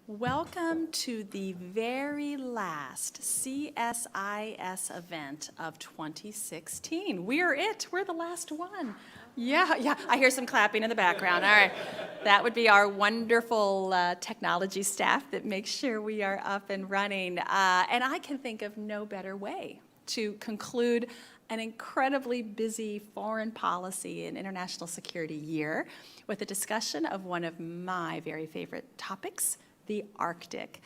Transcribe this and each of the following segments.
Welcome to the very last CSIS event of 2016. We're it. We're the last one. Yeah, I hear some clapping in the background. All right. That would be our wonderful technology staff that makes sure we are up and running. And I can think of no better way to conclude an incredibly busy foreign policy and international security year with a discussion of one of my very favorite topics, the Arctic.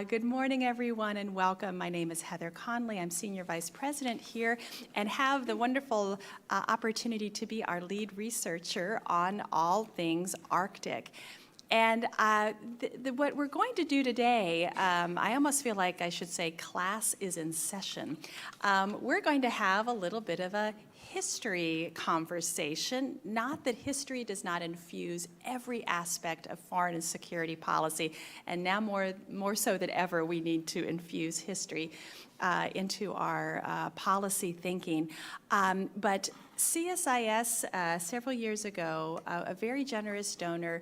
Good morning, everyone, and welcome. My name is Heather Conley. I'm Senior Vice President here and have the wonderful opportunity to be our lead researcher on all things Arctic. And what we're going to do today, I almost feel like I should say class is in session. We're going to have a little bit of a history conversation. Not that history does not infuse every aspect of foreign and security policy, and now more so than ever, we need to infuse history into our policy thinking. But CSIS, several years ago, a very generous donor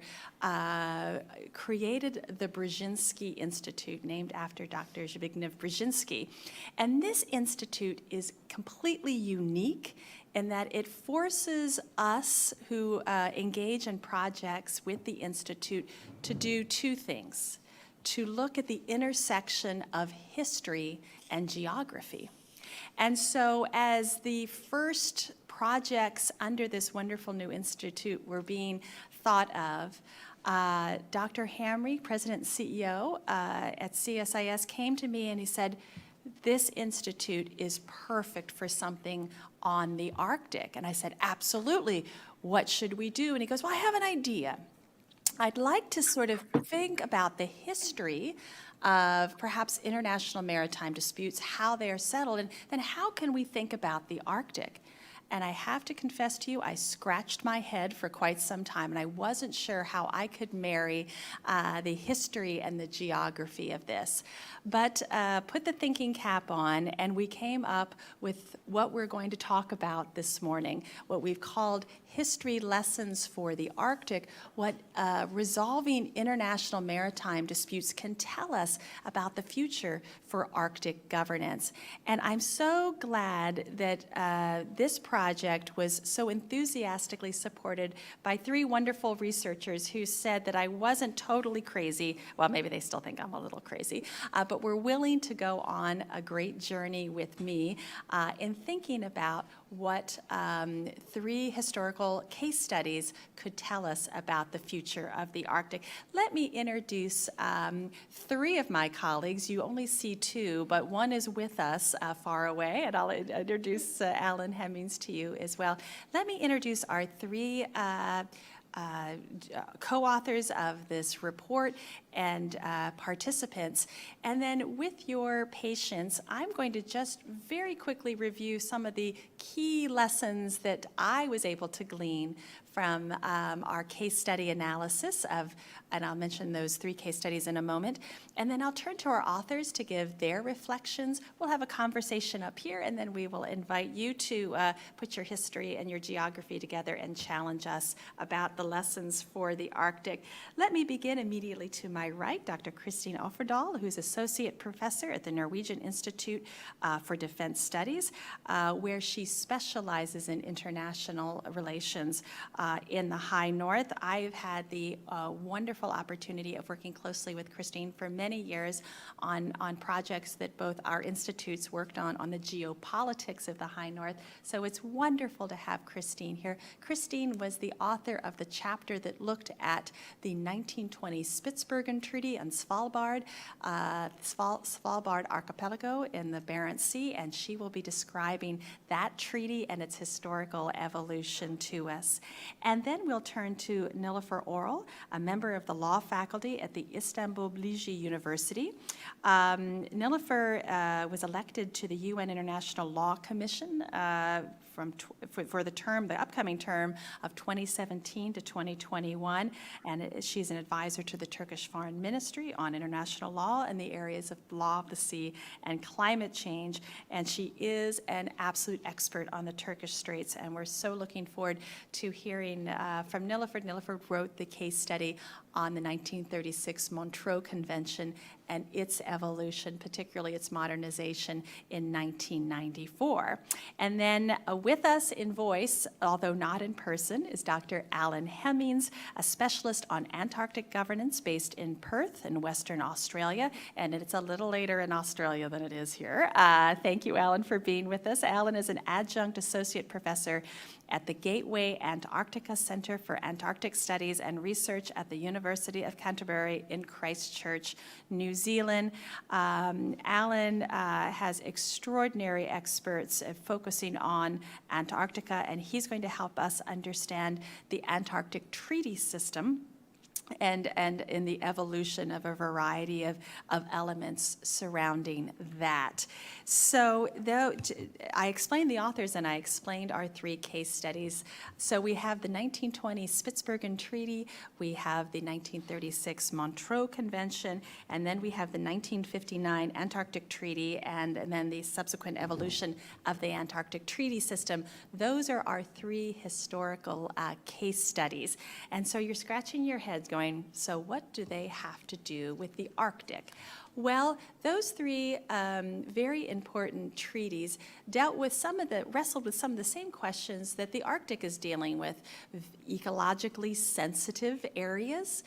created the Brzezinski Institute, named after Dr. Zbigniew Brzezinski. And this institute is completely unique in that it forces us who engage in projects with the Institute to do two things: to look at the intersection of history and geography. And so as the first projects under this wonderful new institute were being thought of, Dr. Hamre, President and CEO at CSIS, came to me and he said, "This institute is perfect for something on the Arctic." And I said, "Absolutely. What should we do?" And he goes, "Well, I have an idea. I'd like to sort of think about the history of perhaps international maritime disputes, how they are settled, and then how can we think about the Arctic?" And I have to confess to you, I scratched my head for quite some time, and I wasn't sure how I could marry the history and the geography of this. But put the thinking cap on, and we came up with what we're going to talk about this morning, what we've called history lessons for the Arctic, what resolving international maritime disputes can tell us about the future for Arctic governance. And I'm so glad that this project was so enthusiastically supported by three wonderful researchers who said that I wasn't totally crazy. Well, maybe they still think I'm a little crazy, but were willing to go on a great journey with me in thinking about what three historical case studies could tell us about the future of the Arctic. Let me introduce three of my colleagues. You only see two, but one is with us far away, and I'll introduce Alan Hemmings to you as well. Let me introduce our three co-authors of this report and participants. And then with your patience, I'm going to just very quickly review some of the key lessons that I was able to glean from our case study analysis of, and I'll mention those three case studies in a moment. And then I'll turn to our authors to give their reflections. We'll have a conversation up here, and then we will invite you to put your history and your geography together and challenge us about the lessons for the Arctic. Let me begin immediately to my right, Dr. Christine Offerdahl, who's Associate Professor at the Norwegian Institute for Defense Studies, where she specializes in international relations in the High North. I've had the wonderful opportunity of working closely with Christine for many years on projects that both our institutes worked on the geopolitics of the High North. So it's wonderful to have Christine here. Christine was the author of the chapter that looked at the 1920 Spitsbergen Treaty on Svalbard, Svalbard archipelago in the Barents Sea, and she will be describing that treaty and its historical evolution to us. And then we'll turn to Nilüfer Oral, a member of the law faculty at the Istanbul Bilgi University. Nilüfer was elected to the UN International Law Commission for the upcoming term of 2017 to 2021, and she's an advisor to the Turkish Foreign Ministry on international law in the areas of law of the sea and climate change, and she is an absolute expert on the Turkish Straits, and we're so looking forward to hearing from Nilüfer. Nilüfer wrote the case study on the 1936 Montreux Convention and its evolution, particularly its modernization in 1994. And then with us in voice, although not in person, is Dr. Alan Hemmings, a specialist on Antarctic governance based in Perth in Western Australia. And it's a little later in Australia than it is here. Thank you, Alan, for being with us. Alan is an adjunct associate professor at the Gateway Antarctica Center for Antarctic Studies and Research at the University of Canterbury in Christchurch, New Zealand. Alan has extraordinary experts focusing on Antarctica, and he's going to help us understand the Antarctic Treaty System and in the evolution of a variety of elements surrounding that. So I explained the authors and I explained our 3 case studies. So we have the 1920 Spitsbergen Treaty, we have the 1936 Montreux Convention, and then we have the 1959 Antarctic Treaty, and then the subsequent evolution of the Antarctic Treaty System. Those are our 3 historical case studies. And so you're scratching your heads going, so what do they have to do with the Arctic? Well, those 3 very important treaties wrestled with some of the same questions that the Arctic is dealing with: ecologically sensitive areas,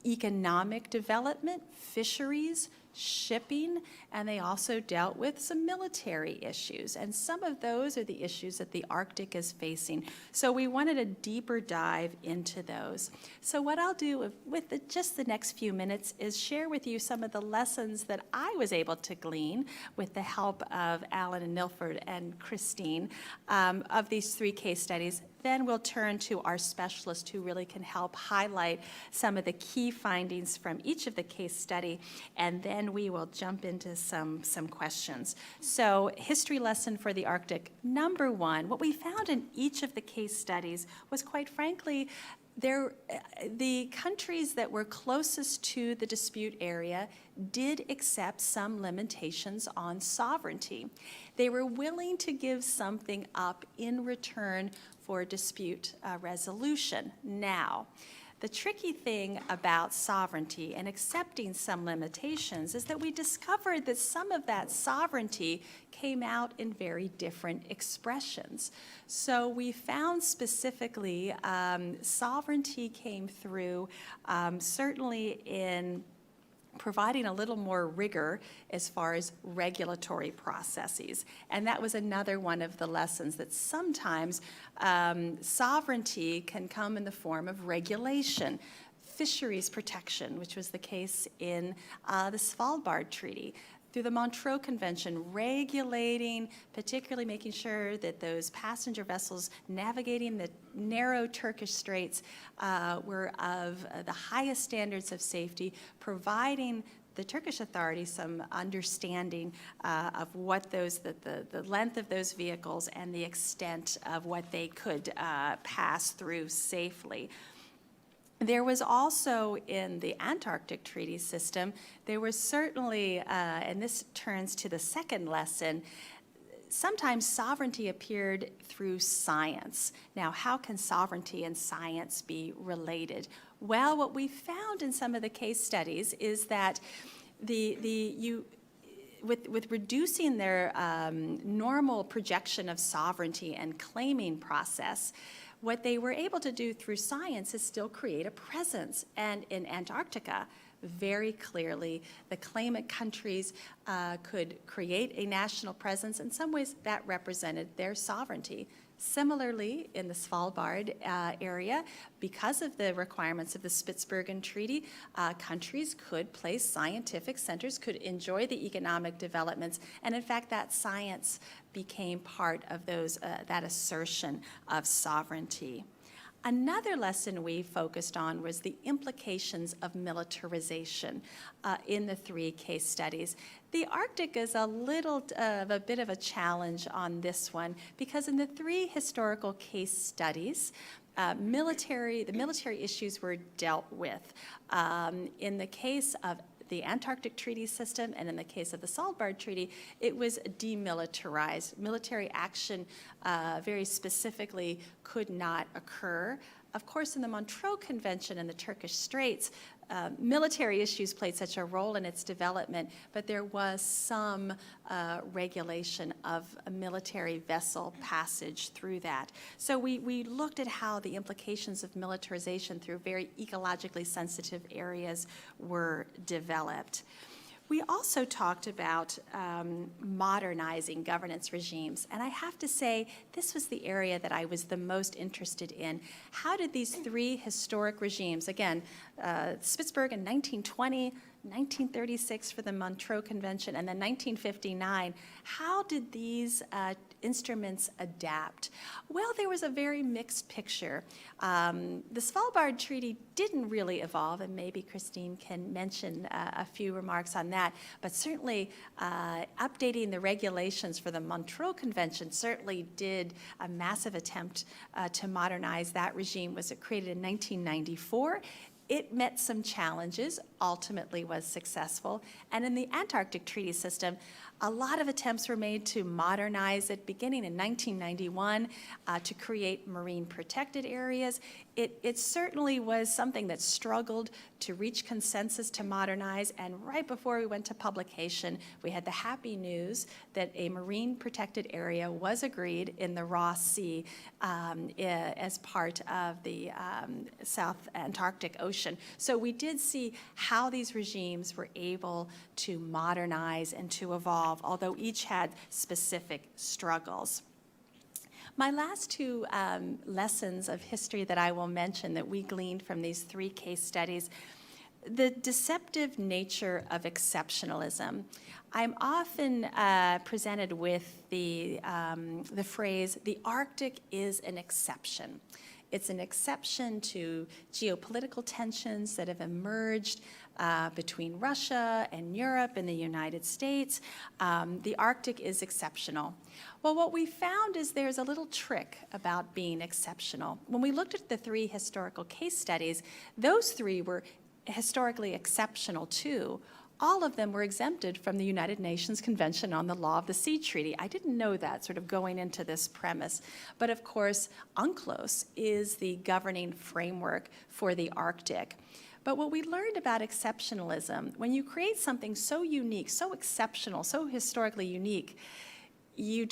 economic development, fisheries, shipping, and they also dealt with some military issues. And some of those are the issues that the Arctic is facing. So we wanted a deeper dive into those. So what I'll do with just the next few minutes is share with you some of the lessons that I was able to glean with the help of Alan and Milford and Christine of these 3 case studies. Then we'll turn to our specialist who really can help highlight some of the key findings from each of the case study, and then we will jump into some questions. So, history lesson for the Arctic. Number 1, what we found in each of the case studies was, quite frankly, the countries that were closest to the dispute area did accept some limitations on sovereignty. They were willing to give something up in return for dispute resolution. Now, the tricky thing about sovereignty and accepting some limitations is that we discovered that some of that sovereignty came out in very different expressions. So we found specifically sovereignty came through certainly in providing a little more rigor as far as regulatory processes. And that was another one of the lessons, that sometimes sovereignty can come in the form of regulation. Fisheries protection, which was the case in the Svalbard Treaty. Through the Montreux Convention, regulating, particularly making sure that those passenger vessels navigating the narrow Turkish Straits were of the highest standards of safety, providing the Turkish authorities some understanding of what the length of those vehicles and the extent of what they could pass through safely. There was also, in the Antarctic Treaty System, there was certainly, and this turns to the second lesson, sometimes sovereignty appeared through science. Now, how can sovereignty and science be related? Well, what we found in some of the case studies is that with reducing their normal projection of sovereignty and claiming process, what they were able to do through science is still create a presence. And in Antarctica, very clearly, the claimant countries could create a national presence. In some ways, that represented their sovereignty. Similarly, in the Svalbard area, because of the requirements of the Spitsbergen Treaty, countries could place scientific centers, could enjoy the economic developments, and in fact, that science became part of that assertion of sovereignty. Another lesson we focused on was the implications of militarization in the 3 case studies. The Arctic is a bit of a challenge on this one, because in the 3 historical case studies, the military issues were dealt with. In the case of the Antarctic Treaty System, and in the case of the Svalbard Treaty, it was demilitarized. Military action, very specifically, could not occur. Of course, in the Montreux Convention and the Turkish Straits, military issues played such a role in its development, but there was some regulation of a military vessel passage through that. So we looked at how the implications of militarization through very ecologically sensitive areas were developed. We also talked about modernizing governance regimes, and I have to say this was the area that I was the most interested in. How did these three historic regimes, again, Spitsbergen 1920, 1936 for the Montreux Convention, and then 1959, how did these instruments adapt? Well, there was a very mixed picture. The Svalbard Treaty didn't really evolve, and maybe Christine can mention a few remarks on that, but certainly updating the regulations for the Montreux Convention certainly did a massive attempt to modernize that regime. Was it created in 1994? It met some challenges, ultimately was successful. And in the Antarctic Treaty system, a lot of attempts were made to modernize it, beginning in 1991, to create marine protected areas. It certainly was something that struggled to reach consensus to modernize, and right before we went to publication, we had the happy news that a marine protected area was agreed in the Ross Sea as part of the South Antarctic Ocean. So we did see how these regimes were able to modernize and to evolve, although each had specific struggles. My last two lessons of history that I will mention that we gleaned from these three case studies: the deceptive nature of exceptionalism. I'm often presented with the phrase, the Arctic is an exception. It's an exception to geopolitical tensions that have emerged between Russia and Europe and the United States. The Arctic is exceptional. Well, what we found is there's a little trick about being exceptional. When we looked at the three historical case studies, those three were historically exceptional too. All of them were exempted from the United Nations Convention on the Law of the Sea Treaty. I didn't know that sort of going into this premise. But of course, UNCLOS is the governing framework for the Arctic. But what we learned about exceptionalism, when you create something so unique, so exceptional, so historically unique, you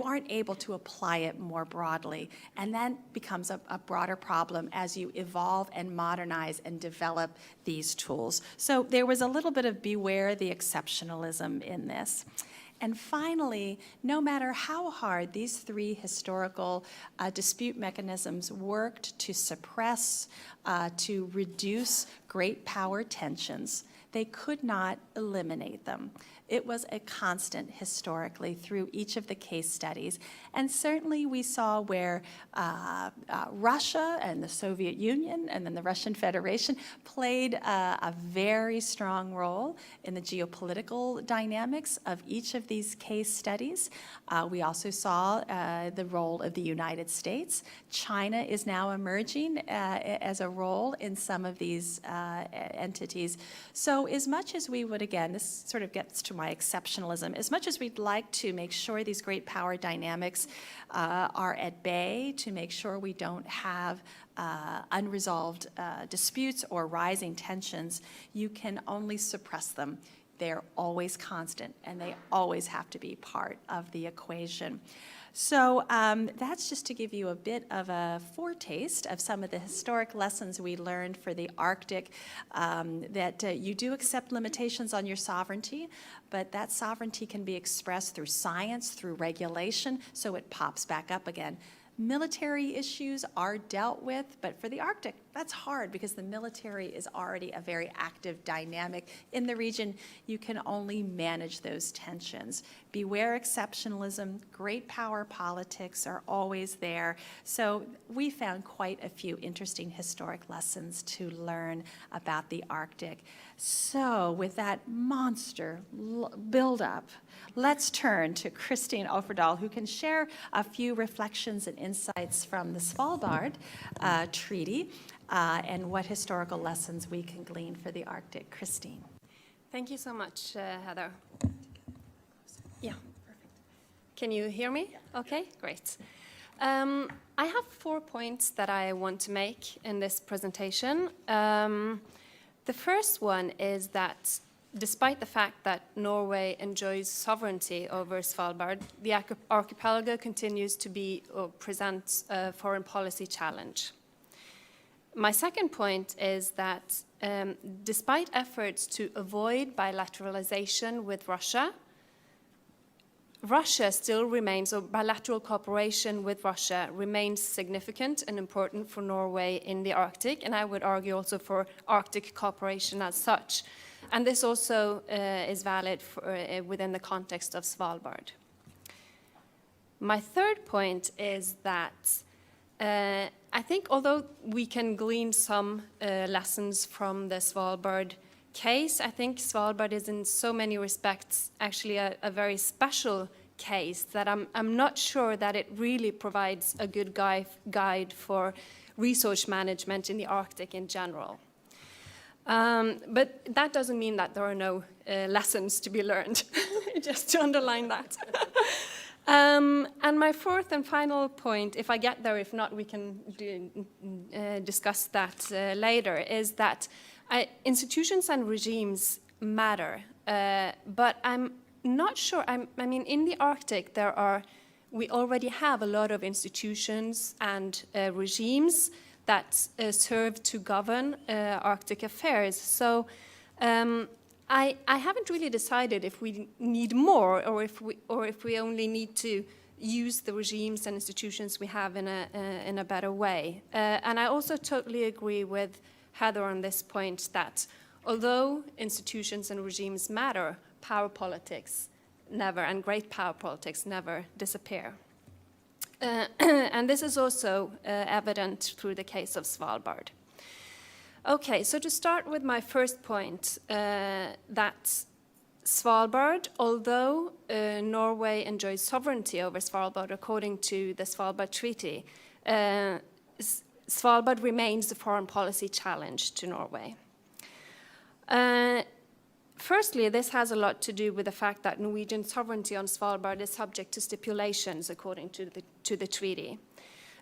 aren't able to apply it more broadly. And that becomes a broader problem as you evolve and modernize and develop these tools. So there was a little bit of beware the exceptionalism in this. And finally, no matter how hard these three historical dispute mechanisms worked to suppress, to reduce great power tensions, they could not eliminate them. It was a constant historically through each of the case studies. And certainly we saw where Russia and the Soviet Union and then the Russian Federation played a very strong role in the geopolitical dynamics of each of these case studies. We also saw the role of the United States. China is now emerging as a role in some of these entities. So as much as we would, again, this sort of gets to my exceptionalism, as much as we'd like to make sure these great power dynamics are at bay, to make sure we don't have unresolved disputes or rising tensions, you can only suppress them. They're always constant, and they always have to be part of the equation. So that's just to give you a bit of a foretaste of some of the historic lessons we learned for the Arctic, that you do accept limitations on your sovereignty, but that sovereignty can be expressed through science, through regulation, so it pops back up again. Military issues are dealt with, but for the Arctic, that's hard because the military is already a very active dynamic in the region. You can only manage those tensions. Beware exceptionalism. Great power politics are always there. So we found quite a few interesting historic lessons to learn about the Arctic. So with that monster buildup, let's turn to Christine Offerdahl, who can share a few reflections and insights from the Svalbard Treaty and what historical lessons we can glean for the Arctic. Christine. Thank you so much, Heather. Yeah, perfect. Can you hear me? Okay, great. I have 4 points that I want to make in this presentation. The first one is that despite the fact that Norway enjoys sovereignty over Svalbard, the archipelago continues to be or present a foreign policy challenge. My second point is that despite efforts to avoid bilateralization with Russia, Russia still remains, or bilateral cooperation with Russia remains significant and important for Norway in the Arctic, and I would argue also for Arctic cooperation as such. And this also is valid for, within the context of Svalbard. My third point is that I think although we can glean some lessons from the Svalbard case, I think Svalbard is in so many respects actually a very special case that I'm not sure that it really provides a good guide for resource management in the Arctic in general. But that doesn't mean that there are no lessons to be learned, just to underline that. And my fourth and final point, if I get there, if not, we can discuss that later, is that institutions and regimes matter, but I'm not sure. I mean, in the Arctic, we already have a lot of institutions and regimes that serve to govern Arctic affairs. So I haven't really decided if we need more, or if we only need to use the regimes and institutions we have in a better way. And I also totally agree with Heather on this point that although institutions and regimes matter, power politics never, and great power politics never disappear. And this is also evident through the case of Svalbard. Okay, so to start with my first point, that Svalbard, although Norway enjoys sovereignty over Svalbard according to the Svalbard Treaty, Svalbard remains a foreign policy challenge to Norway. Firstly, this has a lot to do with the fact that Norwegian sovereignty on Svalbard is subject to stipulations according to the treaty.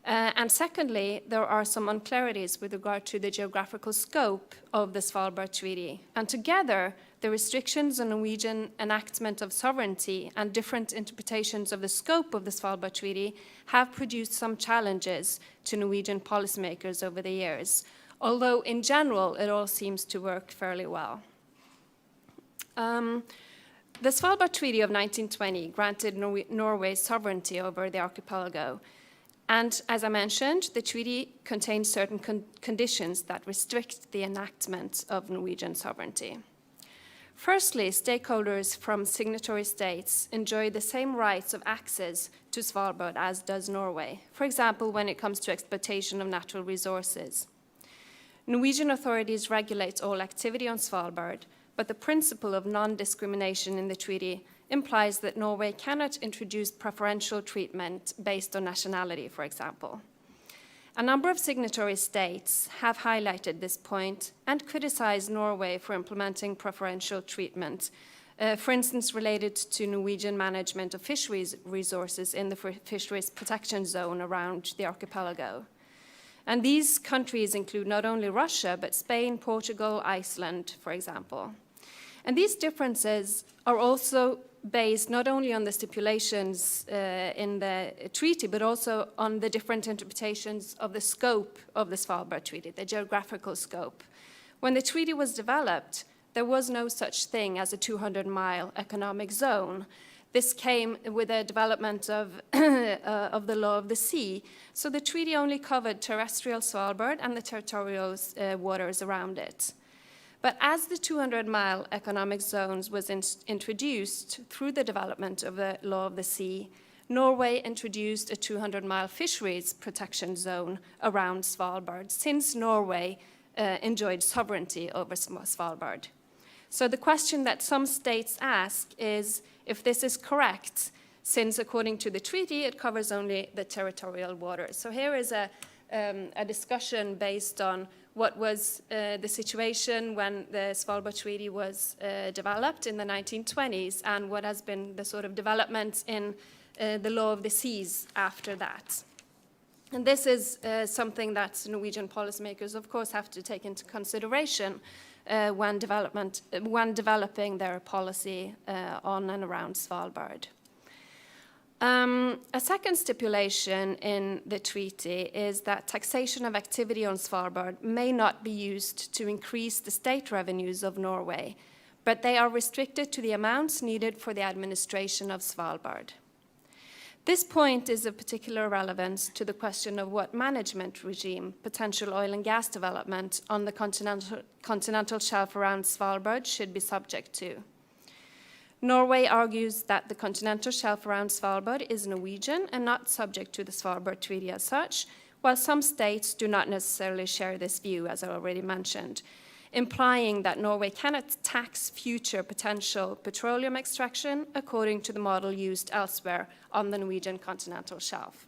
And secondly, there are some unclarities with regard to the geographical scope of the Svalbard Treaty. And together, the restrictions on Norwegian enactment of sovereignty and different interpretations of the scope of the Svalbard Treaty have produced some challenges to Norwegian policymakers over the years, although in general, it all seems to work fairly well. The Svalbard Treaty of 1920 granted Norway sovereignty over the archipelago. And as I mentioned, the treaty contains certain conditions that restrict the enactment of Norwegian sovereignty. Firstly, stakeholders from signatory states enjoy the same rights of access to Svalbard as does Norway, for example, when it comes to exploitation of natural resources. Norwegian authorities regulate all activity on Svalbard, but the principle of non-discrimination in the treaty implies that Norway cannot introduce preferential treatment based on nationality, for example. A number of signatory states have highlighted this point and criticized Norway for implementing preferential treatment, for instance, related to Norwegian management of fisheries resources in the fisheries protection zone around the archipelago. And these countries include not only Russia, but Spain, Portugal, Iceland, for example. And these differences are also based not only on the stipulations in the treaty, but also on the different interpretations of the scope of the Svalbard Treaty, the geographical scope. When the treaty was developed, there was no such thing as a 200-mile economic zone. This came with the development of the law of the sea. So the treaty only covered terrestrial Svalbard and the territorial waters around it. But as the 200-mile economic zones was introduced through the development of the law of the sea, Norway introduced a 200-mile fisheries protection zone around Svalbard, since Norway enjoyed sovereignty over Svalbard. So the question that some states ask is if this is correct, since according to the treaty, it covers only the territorial waters. So here is a discussion based on what was the situation when the Svalbard Treaty was developed in the 1920s and what has been the sort of development in the law of the seas after that. And this is something that Norwegian policymakers, of course, have to take into consideration when developing their policy on and around Svalbard. A second stipulation in the treaty is that taxation of activity on Svalbard may not be used to increase the state revenues of Norway, but they are restricted to the amounts needed for the administration of Svalbard. This point is of particular relevance to the question of what management regime potential oil and gas development on the continental shelf around Svalbard should be subject to. Norway argues that the continental shelf around Svalbard is Norwegian and not subject to the Svalbard Treaty as such, while some states do not necessarily share this view, as I already mentioned, implying that Norway cannot tax future potential petroleum extraction according to the model used elsewhere on the Norwegian continental shelf.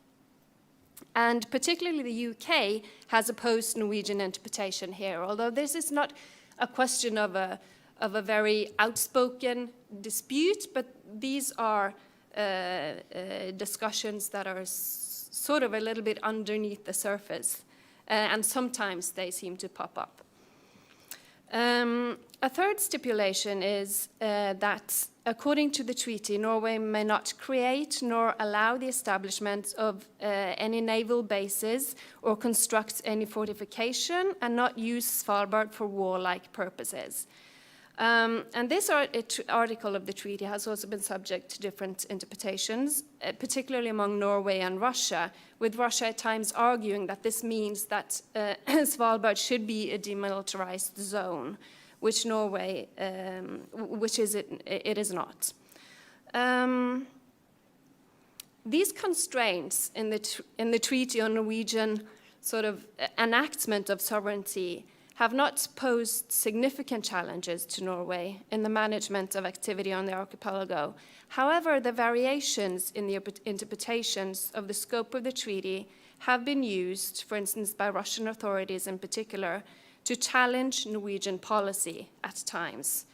And particularly the UK has opposed Norwegian interpretation here, although this is not a question of a very outspoken dispute, but these are discussions that are sort of a little bit underneath the surface, and sometimes they seem to pop up. A third stipulation is that, according to the treaty, Norway may not create nor allow the establishment of any naval bases or construct any fortification and not use Svalbard for warlike purposes. And this article of the treaty has also been subject to different interpretations, particularly among Norway and Russia, with Russia at times arguing that this means that Svalbard should be a demilitarized zone, which Norway, it is not. These constraints in the treaty on Norwegian sort of enactment of sovereignty have not posed significant challenges to Norway in the management of activity on the archipelago. However, the variations in the interpretations of the scope of the treaty have been used, for instance, by Russian authorities in particular, to challenge Norwegian policy at times.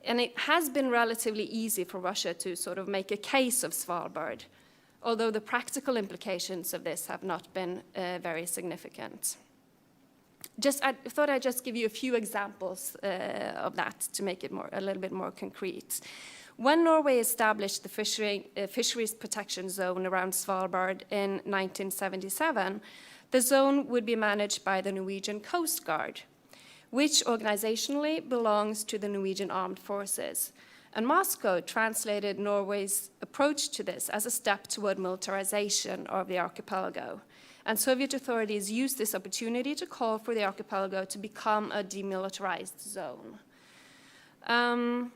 And it has been relatively easy for Russia to sort of make a case of Svalbard, although the practical implications of this have not been very significant. I thought I'd just give you a few examples of that to make it a little bit more concrete. When Norway established the fisheries protection zone around Svalbard in 1977, the zone would be managed by the Norwegian Coast Guard, which organizationally belongs to the Norwegian Armed Forces. And Moscow translated Norway's approach to this as a step toward militarization of the archipelago. And Soviet authorities used this opportunity to call for the archipelago to become a demilitarized zone. And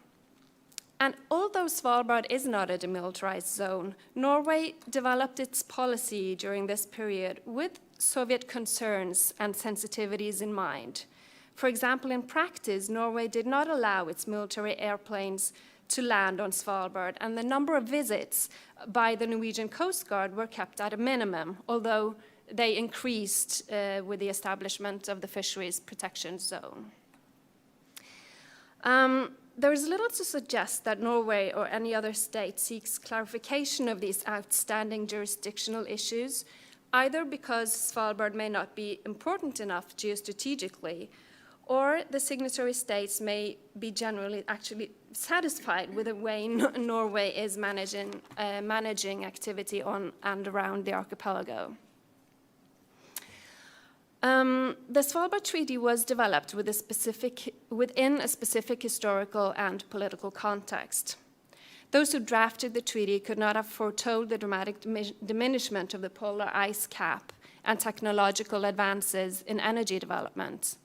although Svalbard is not a demilitarized zone, Norway developed its policy during this period with Soviet concerns and sensitivities in mind. For example, in practice, Norway did not allow its military airplanes to land on Svalbard, and the number of visits by the Norwegian Coast Guard were kept at a minimum, although they increased with the establishment of the fisheries protection zone. There is little to suggest that Norway or any other state seeks clarification of these outstanding jurisdictional issues, either because Svalbard may not be important enough geostrategically, or the signatory states may be generally actually satisfied with the way Norway is managing activity on and around the archipelago. The Svalbard Treaty was developed within a specific historical and political context. Those who drafted the treaty could not have foretold the dramatic diminishment of the polar ice cap and technological advances in energy development.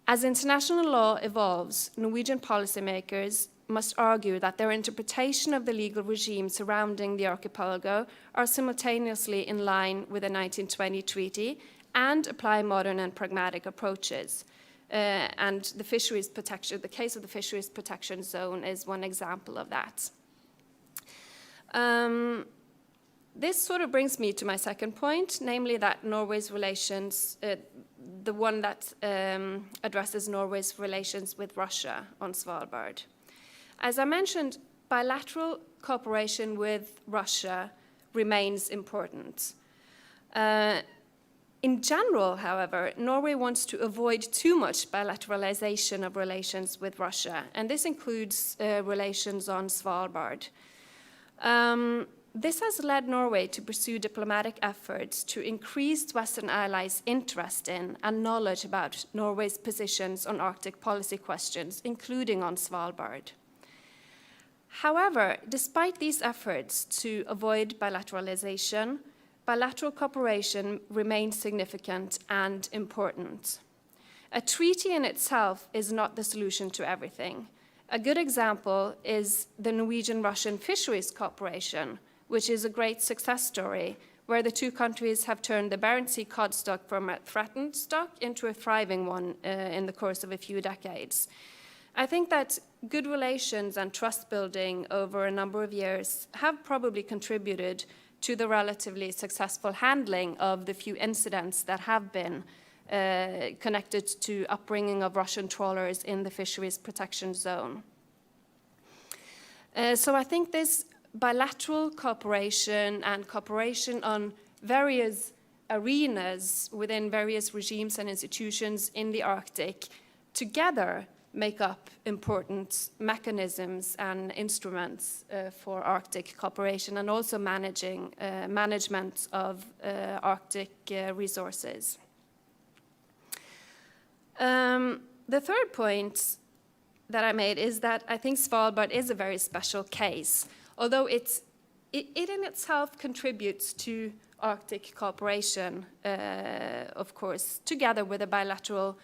As international law evolves, Norwegian policymakers must argue that their interpretation of the legal regime surrounding the archipelago are simultaneously in line with the 1920 treaty and apply modern and pragmatic approaches. And the case of the fisheries protection zone is one example of that. This sort of brings me to my second point, namely that Norway's relations, the one that addresses Norway's relations with Russia on Svalbard. As I mentioned, bilateral cooperation with Russia remains important. In general, however, Norway wants to avoid too much bilateralization of relations with Russia, and this includes relations on Svalbard. This has led Norway to pursue diplomatic efforts to increase Western allies' interest in and knowledge about Norway's positions on Arctic policy questions, including on Svalbard. However, despite these efforts to avoid bilateralization, bilateral cooperation remains significant and important. A treaty in itself is not the solution to everything. A good example is the Norwegian-Russian fisheries cooperation, which is a great success story, where the two countries have turned the Barents Sea cod stock from a threatened stock into a thriving one in the course of a few decades. I think that good relations and trust building over a number of years have probably contributed to the relatively successful handling of the few incidents that have been connected to upbringing of Russian trawlers in the fisheries protection zone. So I think this bilateral cooperation and cooperation on various arenas within various regimes and institutions in the Arctic together make up important mechanisms and instruments for Arctic cooperation and also management of Arctic resources. The third point that I made is that I think Svalbard is a very special case, although it in itself contributes to Arctic cooperation, of course, together with a bilateral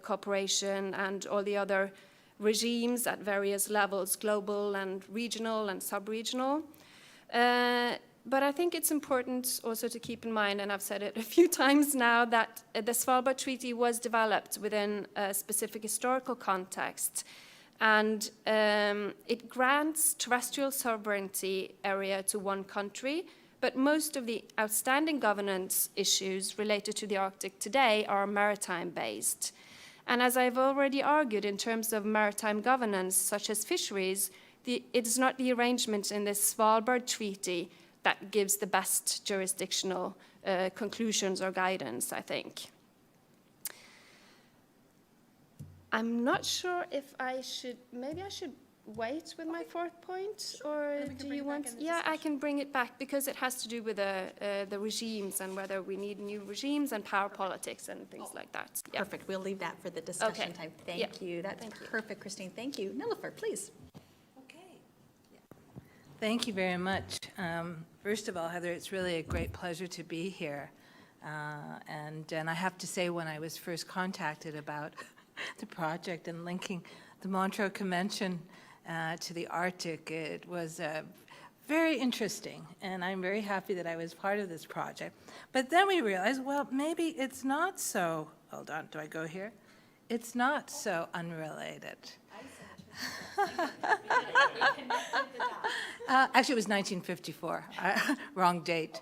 cooperation and all the other regimes at various levels, global and regional and sub-regional. But I think it's important also to keep in mind, and I've said it a few times now, that the Svalbard Treaty was developed within a specific historical context, and it grants terrestrial sovereignty area to one country, but most of the outstanding governance issues related to the Arctic today are maritime-based. And as I've already argued, in terms of maritime governance, such as fisheries, it is not the arrangement in this Svalbard Treaty that gives the best jurisdictional conclusions or guidance, I think. I'm not sure if I should, maybe I should wait with my fourth point, or do you want? Yeah, I can bring it back because it has to do with the regimes and whether we need new regimes and power politics and things like that. Yeah. Perfect. We'll leave that for the discussion time. Thank you. That's perfect, Christine. Thank you. Nilüfer, please. Okay. Thank you very much. First of all, Heather, it's really a great pleasure to be here. And I have to say, when I was first contacted about the project and linking the Montreux Convention to the Arctic, it was very interesting, and I'm very happy that I was part of this project. But then we realized, well, maybe it's not so, hold on, do I go here? It's not so unrelated. Actually, it was 1954, wrong date.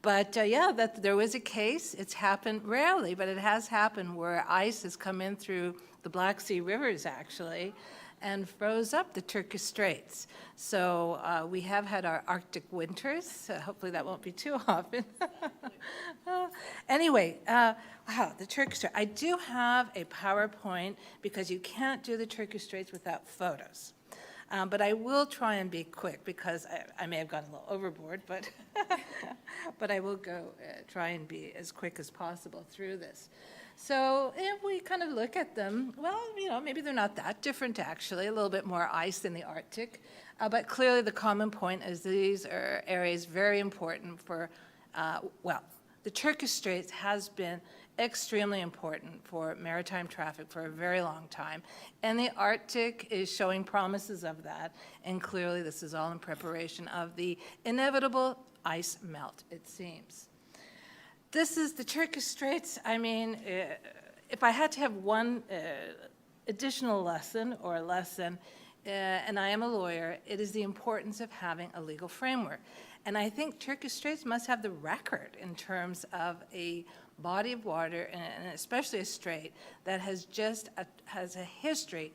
But yeah, there was a case. It's happened rarely, but it has happened where ice has come in through the Black Sea rivers, actually, and froze up the Turkish Straits. So we have had our Arctic winters. Hopefully that won't be too often. Anyway, wow, the Turkish Straits. I do have a PowerPoint because you can't do the Turkish Straits without photos. But I will try and be quick because I may have gone a little overboard, but, but I will try and be as quick as possible through this. So if we kind of look at them, well, you know, maybe they're not that different, actually, a little bit more ice than the Arctic. But clearly the common point is these are areas very important for, well, the Turkish Straits has been extremely important for maritime traffic for a very long time. And the Arctic is showing promises of that. And clearly this is all in preparation of the inevitable ice melt, it seems. This is the Turkish Straits. I mean, if I had to have one additional lesson or a lesson, and I am a lawyer, it is the importance of having a legal framework. And I think Turkish Straits must have the record in terms of a body of water, and especially a strait, that has has a history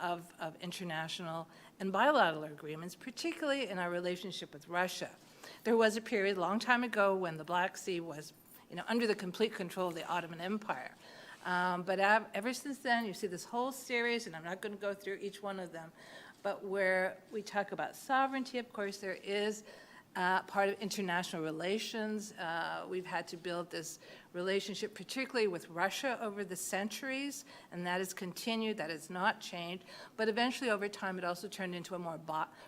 of international and bilateral agreements, particularly in our relationship with Russia. There was a period a long time ago when the Black Sea was, under the complete control of the Ottoman Empire. But ever since then, you see this whole series, and I'm not going to go through each one of them, but where we talk about sovereignty, of course, there is part of international relations. We've had to build this relationship, particularly with Russia over the centuries, and that has continued, that has not changed. But eventually, over time, it also turned into a more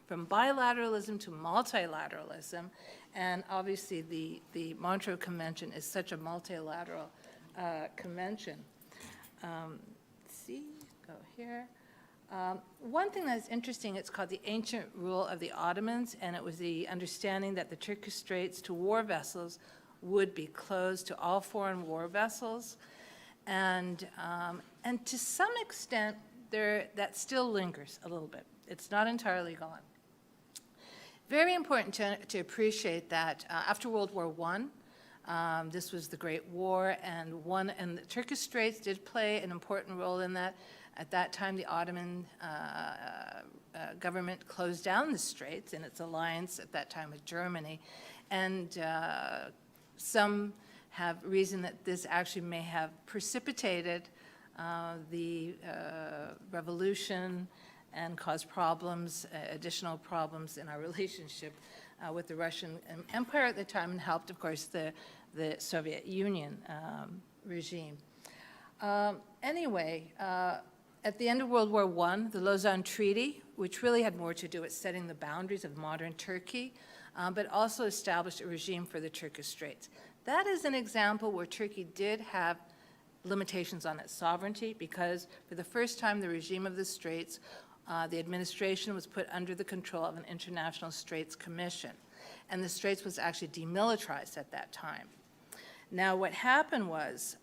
from bilateralism to multilateralism. And obviously, the Montreux Convention is such a multilateral convention. Let's see, go here. One thing that's interesting, it's called the ancient rule of the Ottomans, and it was the understanding that the Turkish Straits to war vessels would be closed to all foreign war vessels. And to some extent, that still lingers a little bit. It's not entirely gone. Very important to appreciate that after World War I, this was the Great War, and the Turkish Straits did play an important role in that. At that time, the Ottoman government closed down the Straits in its alliance at that time with Germany. And some have reasoned that this actually may have precipitated the revolution and caused problems, additional problems in our relationship with the Russian Empire at the time, and helped, of course, the Soviet Union regime. Anyway, at the end of World War I, the Lausanne Treaty, which really had more to do with setting the boundaries of modern Turkey, but also established a regime for the Turkish Straits. That is an example where Turkey did have limitations on its sovereignty, because for the first time, the regime of the Straits, the administration was put under the control of an International Straits Commission, and the Straits was actually demilitarized at that time. Now, what happened was,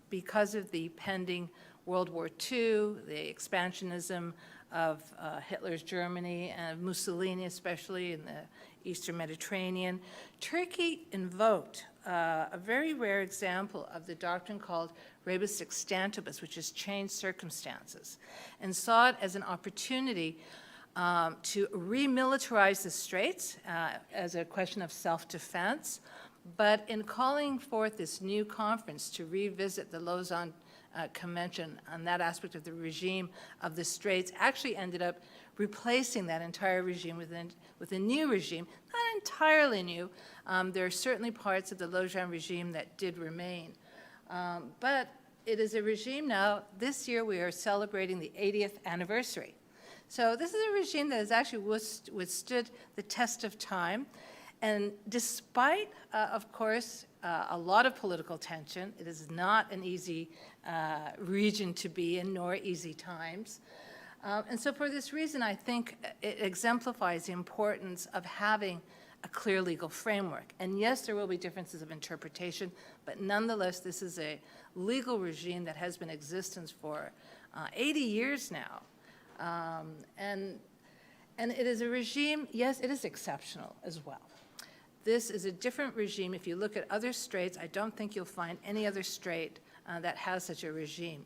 because of the pending World War II, the expansionism of Hitler's Germany and Mussolini, especially in the Eastern Mediterranean, Turkey invoked a very rare example of the doctrine called rebus sic stantibus, which is changed circumstances, and saw it as an opportunity to remilitarize the Straits as a question of self-defense. But in calling forth this new conference to revisit the Lausanne Convention on that aspect of the regime of the Straits, actually ended up replacing that entire regime with a new regime, not entirely new. There are certainly parts of the Lausanne regime that did remain. But it is a regime now, this year we are celebrating the 80th anniversary. So this is a regime that has actually withstood the test of time. And despite, of course, a lot of political tension, it is not an easy region to be in, nor easy times. And so for this reason, I think it exemplifies the importance of having a clear legal framework. And yes, there will be differences of interpretation, but nonetheless, this is a legal regime that has been in existence for 80 years now. And it is a regime, yes, it is exceptional as well. This is a different regime. If you look at other straits, I don't think you'll find any other strait that has such a regime.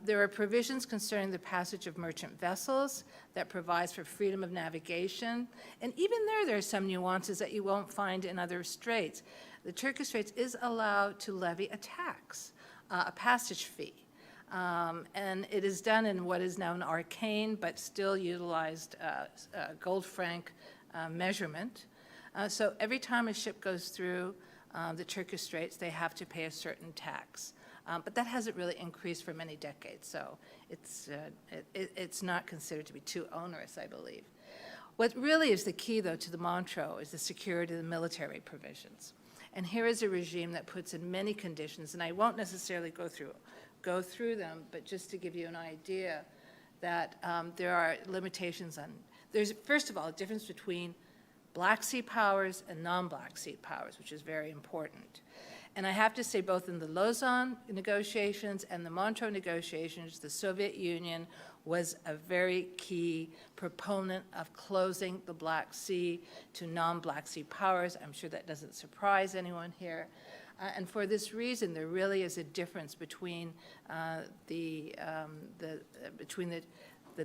There are provisions concerning the passage of merchant vessels that provides for freedom of navigation. And even there are some nuances that you won't find in other straits. The Turkish Straits is allowed to levy a tax, a passage fee. And it is done in what is now an arcane but still utilized gold franc measurement. So every time a ship goes through the Turkish Straits, they have to pay a certain tax. But that hasn't really increased for many decades, so it's not considered to be too onerous, I believe. What really is the key, though, to the Montreux is the security of the military provisions. And here is a regime that puts in many conditions, and I won't necessarily go through them, but just to give you an idea that there are limitations on, there's, first of all, a difference between Black Sea powers and non-Black Sea powers, which is very important. And I have to say, both in the Lausanne negotiations and the Montreux negotiations, the Soviet Union was a very key proponent of closing the Black Sea to non-Black Sea powers. I'm sure that doesn't surprise anyone here. And for this reason, there really is a difference between the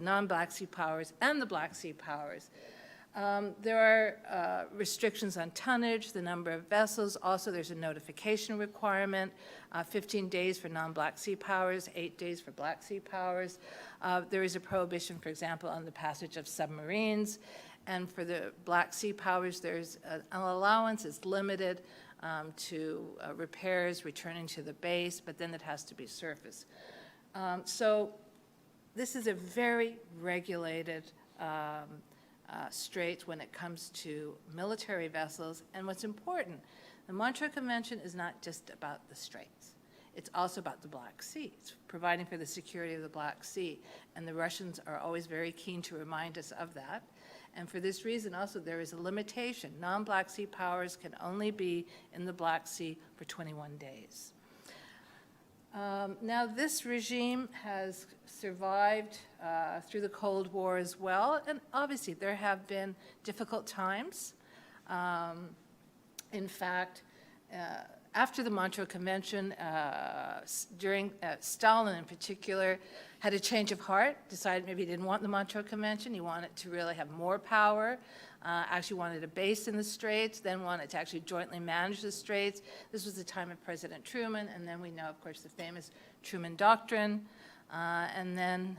non-Black Sea powers and the Black Sea powers. There are restrictions on tonnage, the number of vessels. Also, there's a notification requirement, 15 days for non-Black Sea powers, 8 days for Black Sea powers. There is a prohibition, for example, on the passage of submarines. And for the Black Sea powers, there's an allowance. It's limited to repairs returning to the base, but then it has to be surface. So this is a very regulated straits when it comes to military vessels. And what's important, the Montreux Convention is not just about the straits. It's also about the Black Sea. It's providing for the security of the Black Sea. And the Russians are always very keen to remind us of that. And for this reason also, there is a limitation. Non-Black Sea powers can only be in the Black Sea for 21 days. Now, this regime has survived through the Cold War as well, and obviously there have been difficult times. In fact, after the Montreux Convention, during Stalin in particular had a change of heart, decided maybe he didn't want the Montreux Convention, he wanted to really have more power, actually wanted a base in the Straits, then wanted to actually jointly manage the Straits. This was the time of President Truman, and then we know, of course, the famous Truman Doctrine. And then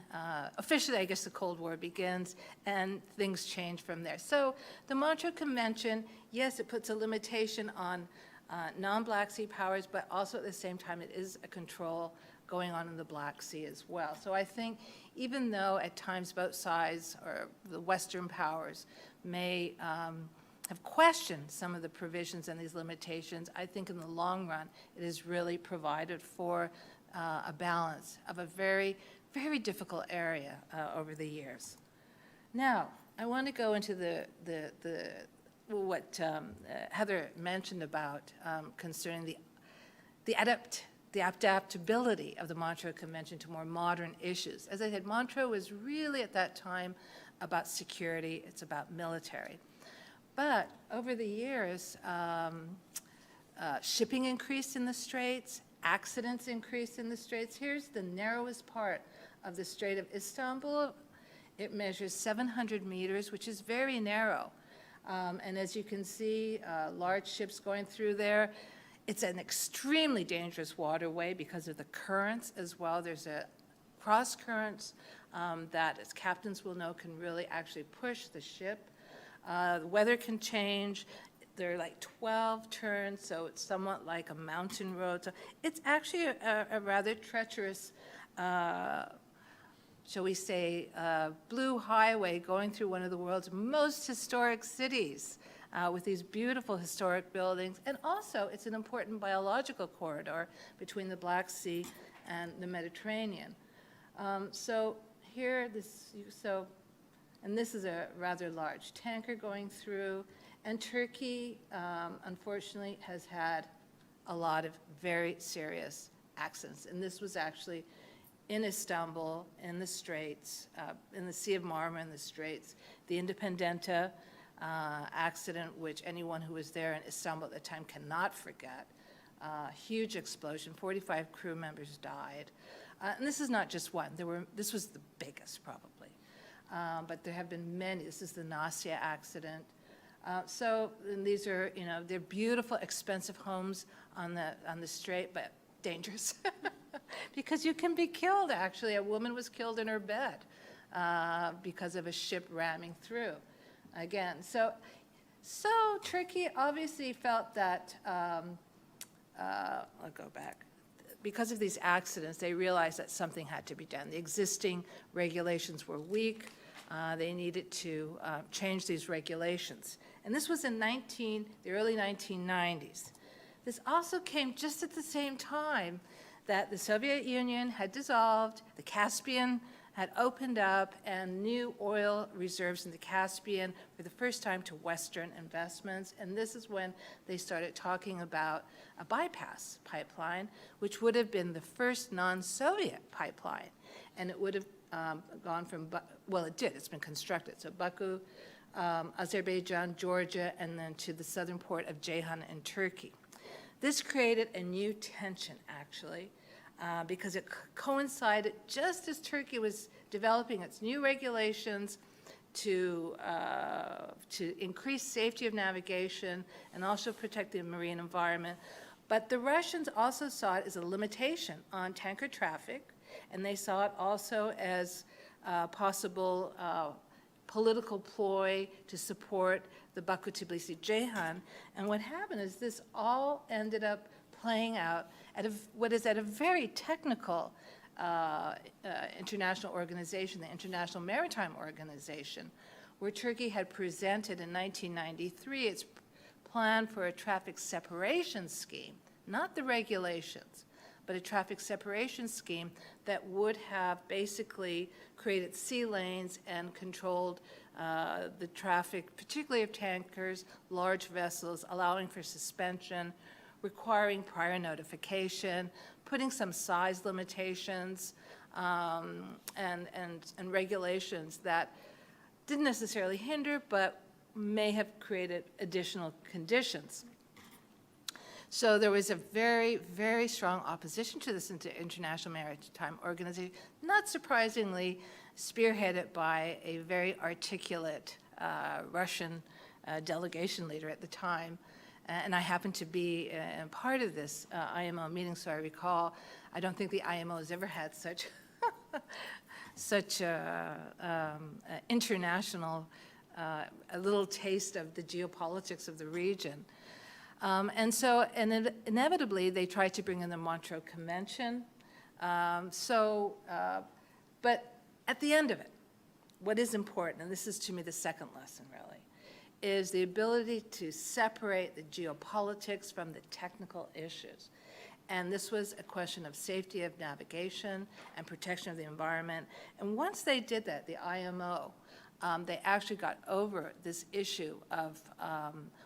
officially, I guess, the Cold War begins, and things change from there. So the Montreux Convention, yes, it puts a limitation on non-Black Sea powers, but also at the same time, it is a control going on in the Black Sea as well. So I think even though at times both sides or the Western powers may have questioned some of the provisions and these limitations, I think in the long run, it has really provided for a balance of a very, very difficult area over the years. Now, I want to go into what Heather mentioned about concerning the adaptability of the Montreux Convention to more modern issues. As I said, Montreux was really at that time about security. It's about military. But over the years, shipping increased in the Straits, accidents increased in the Straits. Here's the narrowest part of the Strait of Istanbul. It measures 700 meters, which is very narrow. And as you can see, large ships going through there. It's an extremely dangerous waterway because of the currents as well. There's a cross currents that, as captains will know, can really actually push the ship. The weather can change. There are like 12 turns, so it's somewhat like a mountain road. So it's actually a rather treacherous, shall we say, blue highway going through one of the world's most historic cities. With these beautiful historic buildings. And also, it's an important biological corridor between the Black Sea and the Mediterranean. So here, and this is a rather large tanker going through. And Turkey, unfortunately, has had a lot of very serious accidents. And this was actually in Istanbul, in the Straits, in the Sea of Marmara in the Straits, the Independenta, accident, which anyone who was there in Istanbul at the time cannot forget. Huge explosion, 45 crew members died. And this is not just one. This was the biggest, probably. But there have been many. This is the Nasya accident. And these are, they're beautiful, expensive homes on the Strait, but dangerous. Because you can be killed, actually. A woman was killed in her bed because of a ship ramming through. Again, so Turkey obviously felt that, I'll go back, because of these accidents, they realized that something had to be done. The existing regulations were weak. They needed to change these regulations. And this was in the early 1990s. This also came just at the same time that the Soviet Union had dissolved, the Caspian had opened up, and new oil reserves in the Caspian for the first time to Western investments. And this is when they started talking about a bypass pipeline, which would have been the first non-Soviet pipeline. And it would have gone from, well, it did, it's been constructed. So Baku, Azerbaijan, Georgia, and then to the southern port of Ceyhan in Turkey. This created a new tension, actually, because it coincided just as Turkey was developing its new regulations to increase safety of navigation and also protect the marine environment. But the Russians also saw it as a limitation on tanker traffic, and they saw it also as a possible political ploy to support the Baku-Tbilisi-Ceyhan. And what happened is this all ended up playing out at what is at a very technical international organization, the International Maritime Organization, where Turkey had presented in 1993 its plan for a traffic separation scheme, not the regulations, but a traffic separation scheme that would have basically created sea lanes and controlled the traffic, particularly of tankers, large vessels, allowing for suspension, requiring prior notification, putting some size limitations and regulations that didn't necessarily hinder, but may have created additional conditions. So there was a very, very strong opposition to this International Maritime Organization, not surprisingly spearheaded by a very articulate Russian delegation leader at the time. And I happened to be part of this IMO meeting, so I recall, I don't think the IMO has ever had such international, a little taste of the geopolitics of the region. And inevitably, they tried to bring in the Montreux Convention. But at the end of it, what is important, and this is to me the second lesson really, is the ability to separate the geopolitics from the technical issues. And this was a question of safety of navigation and protection of the environment. And once they did that, the IMO, they actually got over this issue of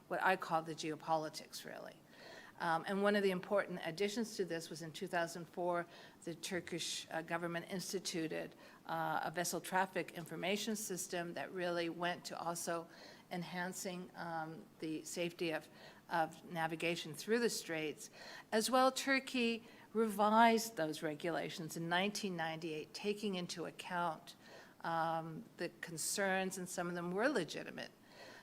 what I call the geopolitics, really. And one of the important additions to this was in 2004, the Turkish government instituted a vessel traffic information system that really went to also enhancing the safety of navigation through the straits. As well, Turkey revised those regulations in 1998, taking into account the concerns, and some of them were legitimate.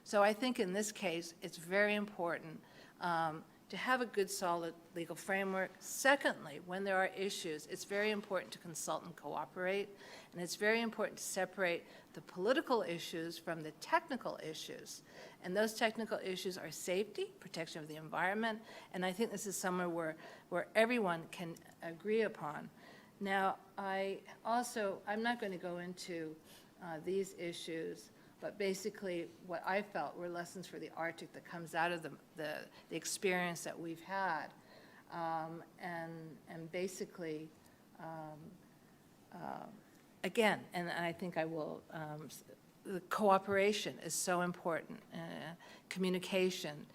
So I think in this case, it's very important to have a good, solid legal framework. Secondly, when there are issues, it's very important to consult and cooperate, and it's very important to separate the political issues from the technical issues. And those technical issues are safety, protection of the environment, and I think this is somewhere where everyone can agree upon. Now, I'm not going to go into these issues, but basically what I felt were lessons for the Arctic that comes out of the experience that we've had. And basically, again, and I think I will, the cooperation is so important, communication,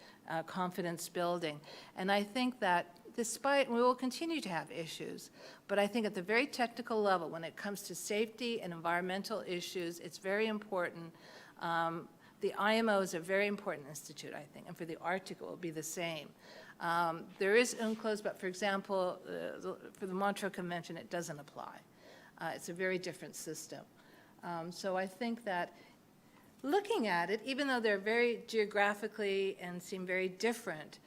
confidence building. And I think that despite, we will continue to have issues, but I think at the very technical level, when it comes to safety and environmental issues, it's very important. The IMO is a very important institute, I think, and for the Arctic, it will be the same. There is UNCLOS, but for example, for the Montreux Convention, it doesn't apply. It's a very different system. So I think that looking at it, even though they're very geographically and seem very different,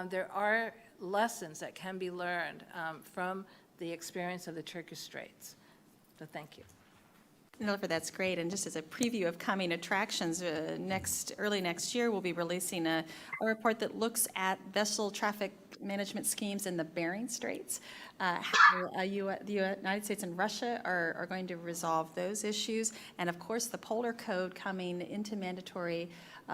there are lessons that can be learned from the experience of the Turkish Straits. So thank you. Nilofer, that's great. And just as a preview of coming attractions, early next year, we'll be releasing a report that looks at vessel traffic management schemes in the Barents Straits, how the United States and Russia are going to resolve those issues. And of course, the Polar Code coming into mandatory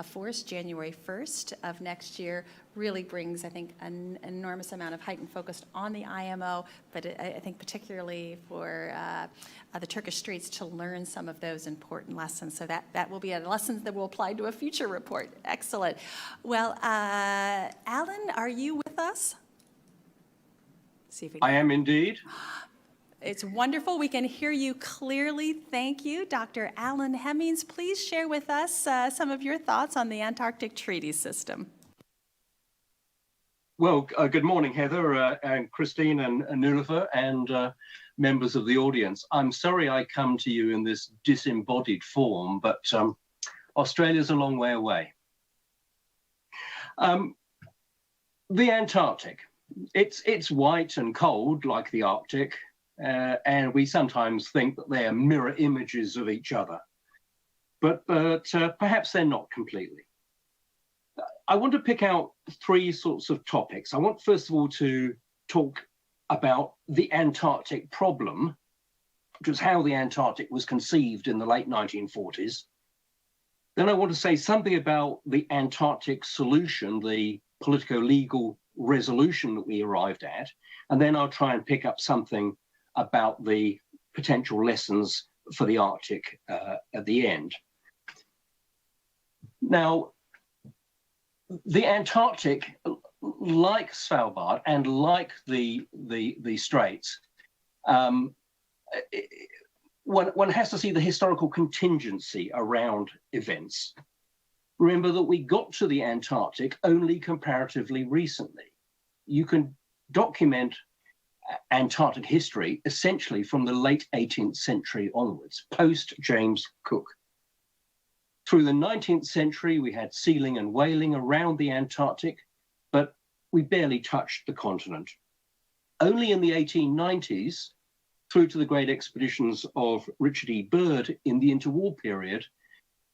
force January 1st of next year really brings, I think, an enormous amount of heightened focus on the IMO, but I think particularly for the Turkish Straits to learn some of those important lessons. So that will be a lesson that will apply to a future report. Excellent. Well, Alan, are you with us? See if we can. I am indeed. It's wonderful. We can hear you clearly. Thank you. Dr. Alan Hemmings, please share with us some of your thoughts on the Antarctic Treaty system. Well, good morning, Heather and Christine and Nilofer, and members of the audience. I'm sorry I come to you in this disembodied form, but Australia's a long way away. The Antarctic, it's white and cold like the Arctic, and we sometimes think that they are mirror images of each other, but perhaps they're not completely. I want to pick out three sorts of topics. I want, first of all, to talk about the Antarctic problem, which was how the Antarctic was conceived in the late 1940s. Then I want to say something about the Antarctic solution, the politico-legal resolution that we arrived at, and then I'll try and pick up something about the potential lessons for the Arctic at the end. Now, the Antarctic, like Svalbard and like the Straits, one has to see the historical contingency around events. Remember that we got to the Antarctic only comparatively recently. You can document Antarctic history essentially from the late 18th century onwards, post James Cook. Through the 19th century, we had sealing and whaling around the Antarctic, but we barely touched the continent. Only in the 1890s, through to the great expeditions of Richard E. Byrd in the interwar period,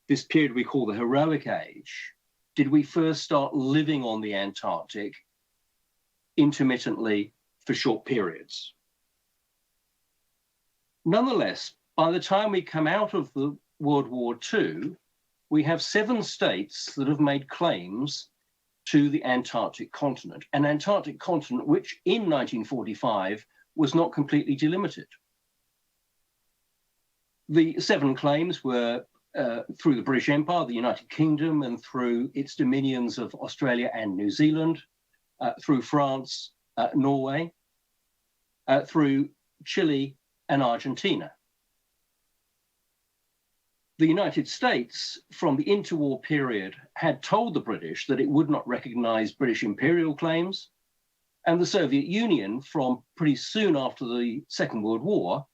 this period we call the heroic age, did we first start living on the Antarctic intermittently for short periods. Nonetheless, by the time we come out of the World War II, we have 7 states that have made claims to the Antarctic continent, an Antarctic continent which in 1945 was not completely delimited. The 7 claims were through the British Empire, the United Kingdom, and through its dominions of Australia and New Zealand, through France, Norway, through Chile and Argentina. The United States, from the interwar period, had told the British that it would not recognize British imperial claims, and the Soviet Union, from pretty soon after the Second World War,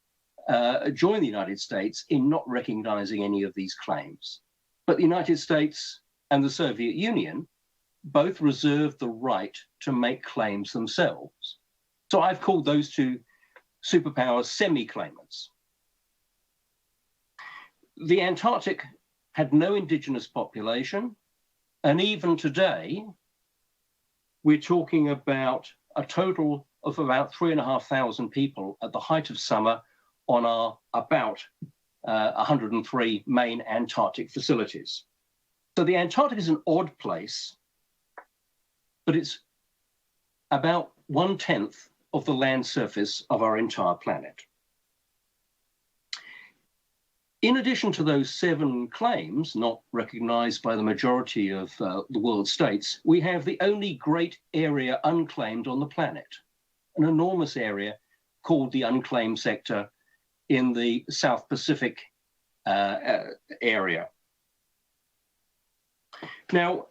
joined the United States in not recognizing any of these claims. But the United States and the Soviet Union both reserved the right to make claims themselves. So I've called those two superpowers semi-claimants. The Antarctic had no indigenous population, and even today, we're talking about a total of about 3,500 people at the height of summer on our about 103 main Antarctic facilities. So the Antarctic is an odd place, but it's about 1/10 of the land surface of our entire planet. In addition to those 7 claims, not recognized by the majority of the world states, we have the only great area unclaimed on the planet, an enormous area called the unclaimed sector in the South Pacific area. Now,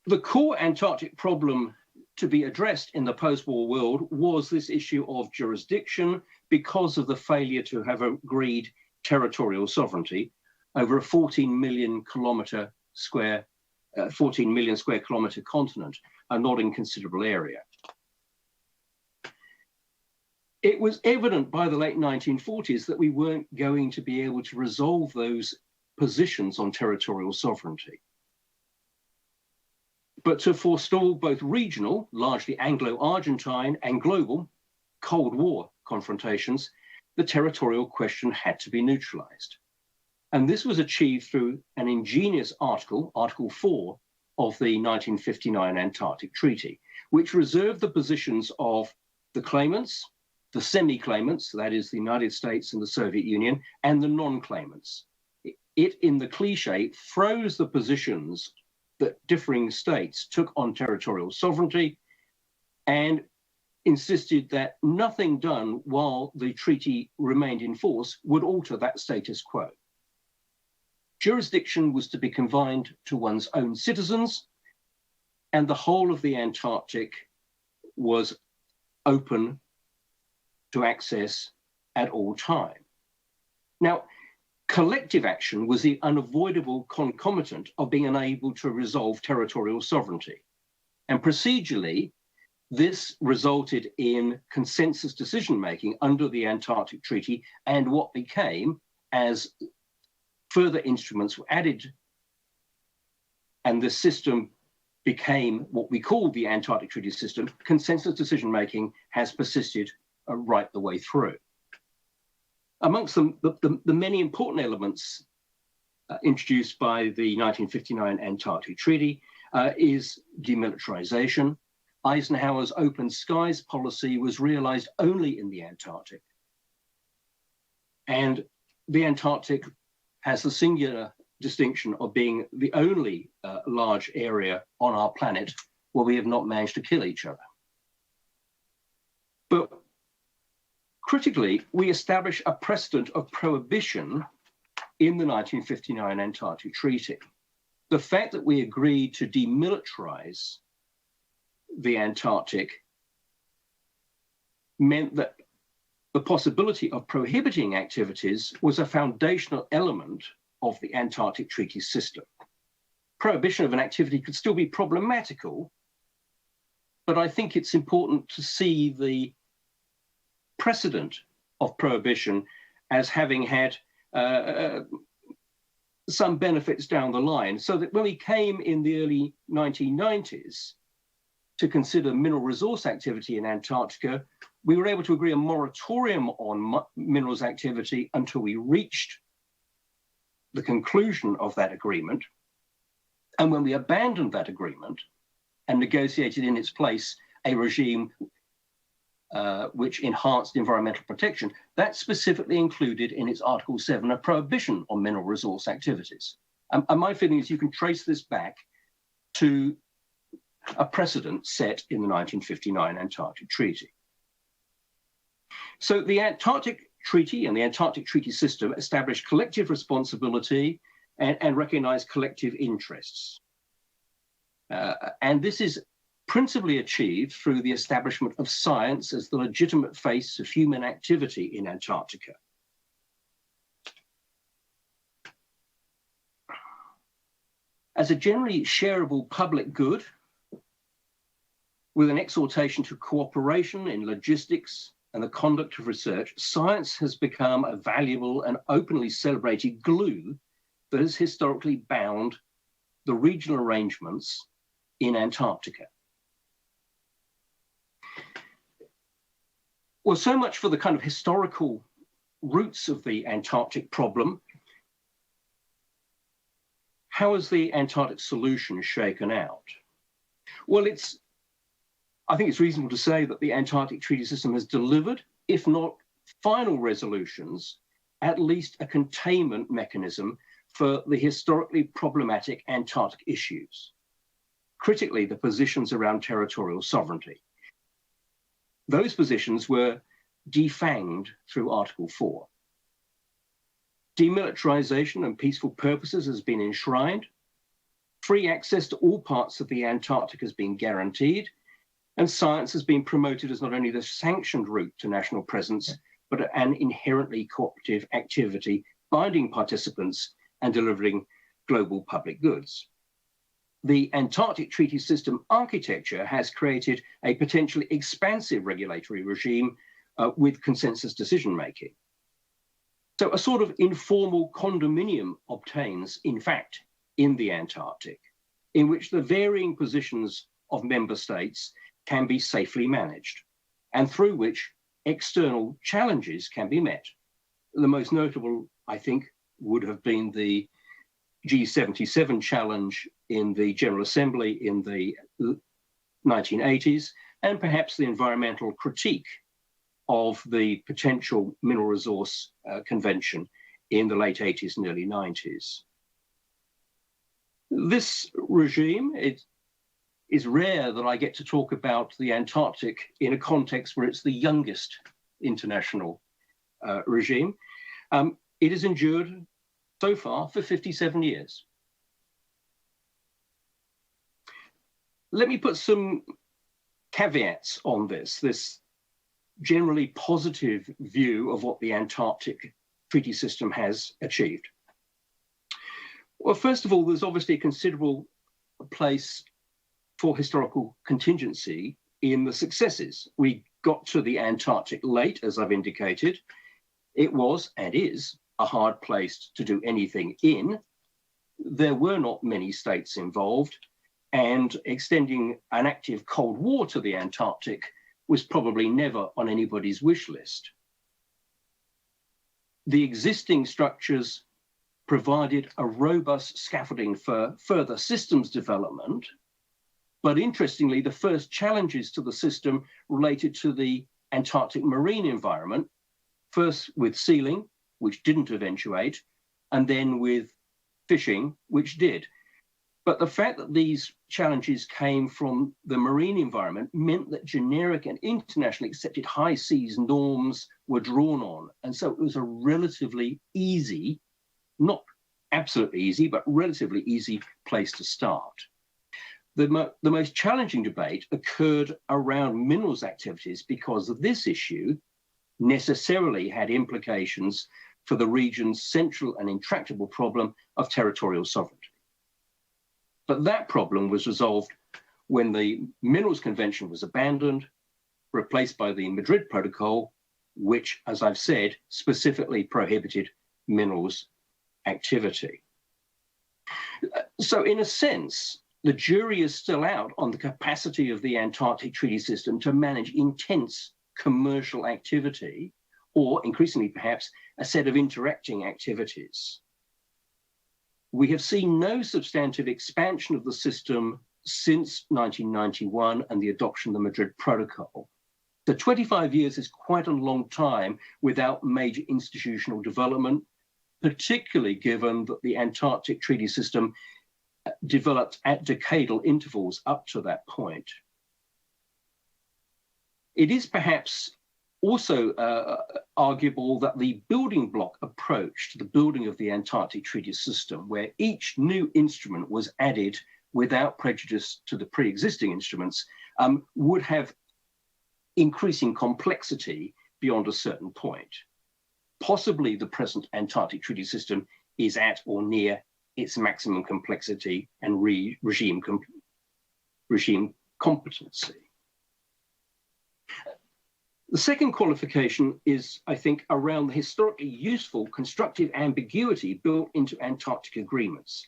the core Antarctic problem to be addressed in the post-war world was this issue of jurisdiction because of the failure to have agreed territorial sovereignty over a 14 million square kilometer continent, a not inconsiderable area. It was evident by the late 1940s that we weren't going to be able to resolve those positions on territorial sovereignty. But to forestall both regional, largely Anglo-Argentine, and global Cold War confrontations, the territorial question had to be neutralized. And this was achieved through an ingenious article, Article 4 of the 1959 Antarctic Treaty, which reserved the positions of the claimants, the semi-claimants, that is the United States and the Soviet Union, and the non-claimants. It, in the cliche, froze the positions that differing states took on territorial sovereignty and insisted that nothing done while the treaty remained in force would alter that status quo. Jurisdiction was to be confined to one's own citizens, and the whole of the Antarctic was open to access at all time. Now, collective action was the unavoidable concomitant of being unable to resolve territorial sovereignty. And procedurally, this resulted in consensus decision-making under the Antarctic Treaty and what became, as further instruments were added, and the system became what we call the Antarctic Treaty system, consensus decision-making has persisted right the way through. Amongst them, the many important elements introduced by the 1959 Antarctic Treaty is demilitarization. Eisenhower's open skies policy was realized only in the Antarctic. And the Antarctic has the singular distinction of being the only large area on our planet where we have not managed to kill each other. But critically, we establish a precedent of prohibition in the 1959 Antarctic Treaty. The fact that we agreed to demilitarize the Antarctic meant that the possibility of prohibiting activities was a foundational element of the Antarctic Treaty system. Prohibition of an activity could still be problematical, but I think it's important to see the precedent of prohibition as having had some benefits down the line, so that when we came in the early 1990s to consider mineral resource activity in Antarctica, we were able to agree a moratorium on minerals activity until we reached the conclusion of that agreement. And when we abandoned that agreement and negotiated in its place a regime which enhanced environmental protection, that specifically included in its Article 7 a prohibition on mineral resource activities. And my feeling is you can trace this back to a precedent set in the 1959 Antarctic Treaty. So the Antarctic Treaty and the Antarctic Treaty system established collective responsibility and recognized collective interests. And this is principally achieved through the establishment of science as the legitimate face of human activity in Antarctica. As a generally shareable public good, with an exhortation to cooperation in logistics and the conduct of research, science has become a valuable and openly celebrated glue that has historically bound the regional arrangements in Antarctica. Well, so much for the kind of historical roots of the Antarctic problem. How is the Antarctic solution shaken out? Well, I think it's reasonable to say that the Antarctic Treaty System has delivered, if not final resolutions, at least a containment mechanism for the historically problematic Antarctic issues. Critically, the positions around territorial sovereignty. Those positions were defanged through Article 4. Demilitarization and peaceful purposes has been enshrined. Free access to all parts of the Antarctic has been guaranteed. And science has been promoted as not only the sanctioned route to national presence, but an inherently cooperative activity, binding participants and delivering global public goods. The Antarctic Treaty System architecture has created a potentially expansive regulatory regime with consensus decision-making. So a sort of informal condominium obtains, in fact, in the Antarctic, in which the varying positions of member states can be safely managed, and through which external challenges can be met. The most notable, I think, would have been the G77 challenge in the General Assembly in the 1980s, and perhaps the environmental critique of the potential mineral resource convention in the late 80s and early 90s. This regime, it is rare that I get to talk about the Antarctic in a context where it's the youngest international regime. It has endured so far for 57 years. Let me put some caveats on this. generally positive view of what the Antarctic Treaty System has achieved? Well, first of all, there's obviously a considerable place for historical contingency in the successes. We got to the Antarctic late, as I've indicated. It was and is a hard place to do anything in. There were not many states involved, and extending an active Cold War to the Antarctic was probably never on anybody's wish list. The existing structures provided a robust scaffolding for further systems development, but interestingly, the first challenges to the system related to the Antarctic marine environment, first with sealing, which didn't eventuate, and then with fishing, which did. But the fact that these challenges came from the marine environment meant that generic and internationally accepted high seas norms were drawn on. And so it was a relatively easy, not absolutely easy, but relatively easy place to start. The most challenging debate occurred around minerals activities because this issue necessarily had implications for the region's central and intractable problem of territorial sovereignty. But that problem was resolved when the Minerals Convention was abandoned, replaced by the Madrid Protocol, which, as I've said, specifically prohibited minerals activity. So in a sense, the jury is still out on the capacity of the Antarctic Treaty System to manage intense commercial activity, or increasingly perhaps a set of interacting activities. We have seen no substantive expansion of the system since 1991 and the adoption of the Madrid Protocol. The 25 years is quite a long time without major institutional development, particularly given that the Antarctic Treaty System developed at decadal intervals up to that point. It is perhaps also arguable that the building block approach to the building of the Antarctic Treaty System, where each new instrument was added without prejudice to the pre-existing instruments, would have increasing complexity beyond a certain point. Possibly the present Antarctic Treaty System is at or near its maximum complexity and regime competency. The second qualification is, I think, around the historically useful constructive ambiguity built into Antarctic agreements.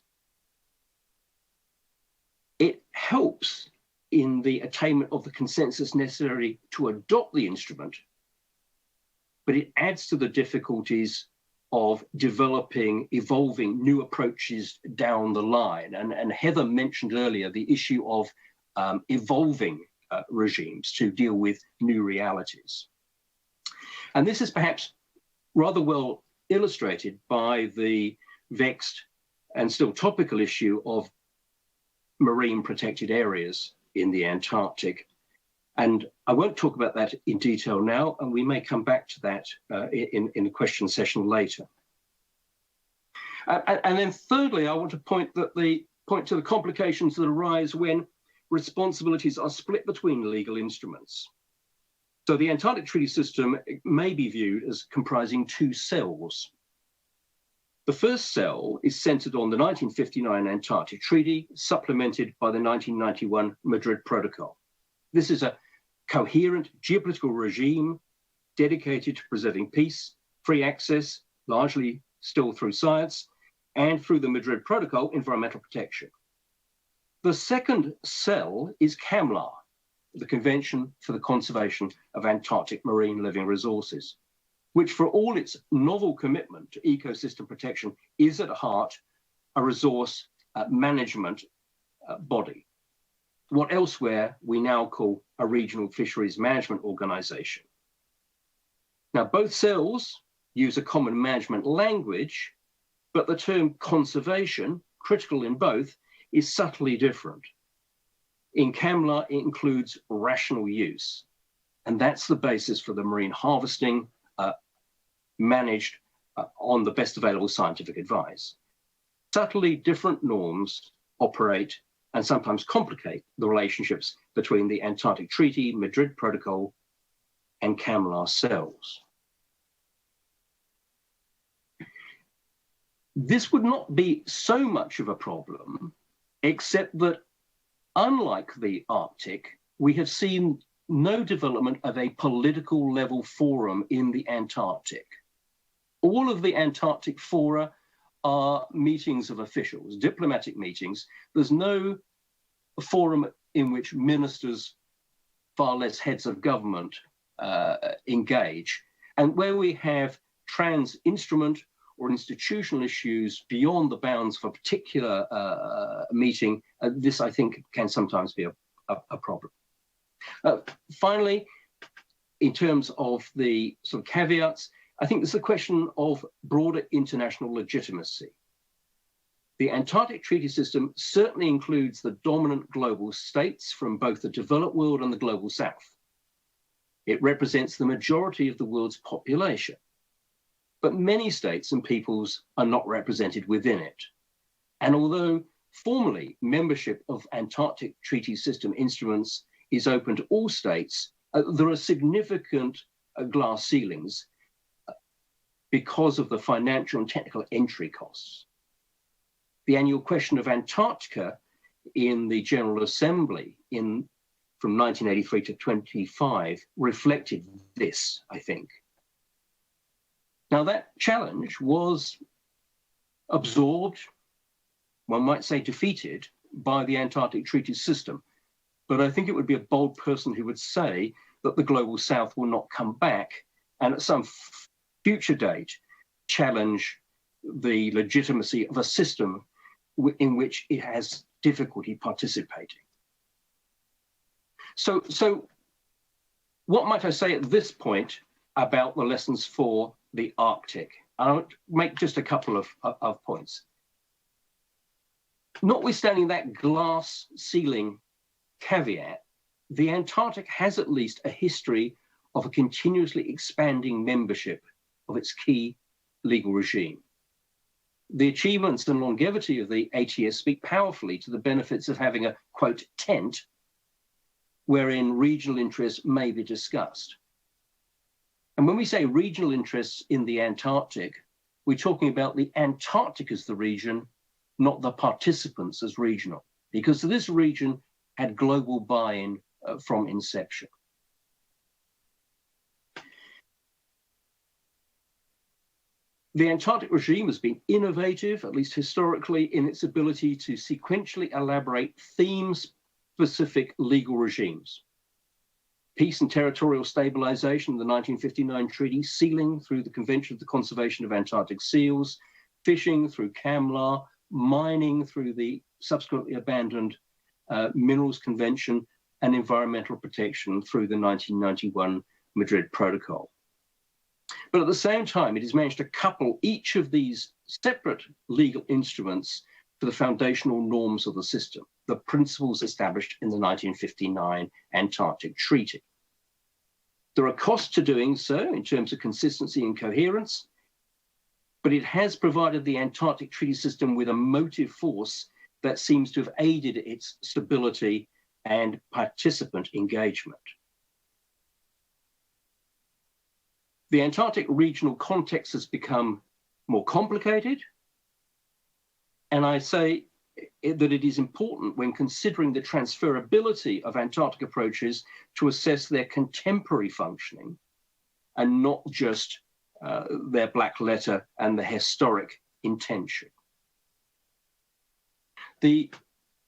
It helps in the attainment of the consensus necessary to adopt the instrument, but it adds to the difficulties of developing, evolving new approaches down the line. And Heather mentioned earlier the issue of evolving regimes to deal with new realities. And this is perhaps rather well illustrated by the vexed and still topical issue of marine protected areas in the Antarctic. And I won't talk about that in detail now, and we may come back to that in the question session later. And then thirdly, I want to point to the complications that arise when responsibilities are split between legal instruments. So the Antarctic Treaty System may be viewed as comprising two cells. The first cell is centered on the 1959 Antarctic Treaty, supplemented by the 1991 Madrid Protocol. This is a coherent geopolitical regime dedicated to preserving peace, free access, largely still through science, and through the Madrid Protocol, environmental protection. The second cell is CAMLAR, the Convention for the Conservation of Antarctic Marine Living Resources, which for all its novel commitment to ecosystem protection is at heart a resource management body, what elsewhere we now call a regional fisheries management organization. Now, both cells use a common management language, but the term conservation, critical in both, is subtly different. In CAMLAR, it includes rational use, and that's the basis for the marine harvesting managed on the best available scientific advice. Subtly different norms operate and sometimes complicate the relationships between the Antarctic Treaty, Madrid Protocol, and camel ourselves. This would not be so much of a problem, except that unlike the Arctic, we have seen no development of a political level forum in the Antarctic. All of the Antarctic fora are meetings of officials, diplomatic meetings. There's no forum in which ministers, far less heads of government, engage. And where we have trans-instrument or institutional issues beyond the bounds of a particular meeting, this, I think, can sometimes be a problem. Finally, in terms of the sort of caveats, I think there's a question of broader international legitimacy. The Antarctic Treaty System certainly includes the dominant global states from both the developed world and the global south. It represents the majority of the world's population. But many states and peoples are not represented within it. And although formally membership of Antarctic Treaty System instruments is open to all states, there are significant glass ceilings because of the financial and technical entry costs. The annual question of Antarctica in the General Assembly from 1983 to 25 reflected this, I think. Now that challenge was absorbed, one might say defeated, by the Antarctic Treaty System. But I think it would be a bold person who would say that the Global South will not come back and at some future date challenge the legitimacy of a system in which it has difficulty participating. So what might I say at this point about the lessons for the Arctic? I'll make just a couple of points. Notwithstanding that glass ceiling caveat, the Antarctic has at least a history of a continuously expanding membership of its key legal regime. The achievements and longevity of the ATS speak powerfully to the benefits of having a, quote, tent wherein regional interests may be discussed. And when we say regional interests in the Antarctic, we're talking about the Antarctic as the region, not the participants as regional, because this region had global buy-in from inception. The Antarctic regime has been innovative, at least historically, in its ability to sequentially elaborate theme-specific legal regimes. Peace and territorial stabilization in the 1959 treaty, sealing through the Convention of the Conservation of Antarctic Seals, fishing through CAMLAR, mining through the subsequently abandoned Minerals Convention, and environmental protection through the 1991 Madrid Protocol. But at the same time, it has managed to couple each of these separate legal instruments to the foundational norms of the system, the principles established in the 1959 Antarctic Treaty. There are costs to doing so in terms of consistency and coherence, but it has provided the Antarctic Treaty System with a motive force that seems to have aided its stability and participant engagement. The Antarctic regional context has become more complicated, and I say that it is important when considering the transferability of Antarctic approaches to assess their contemporary functioning and not just their black letter and the historic intention. The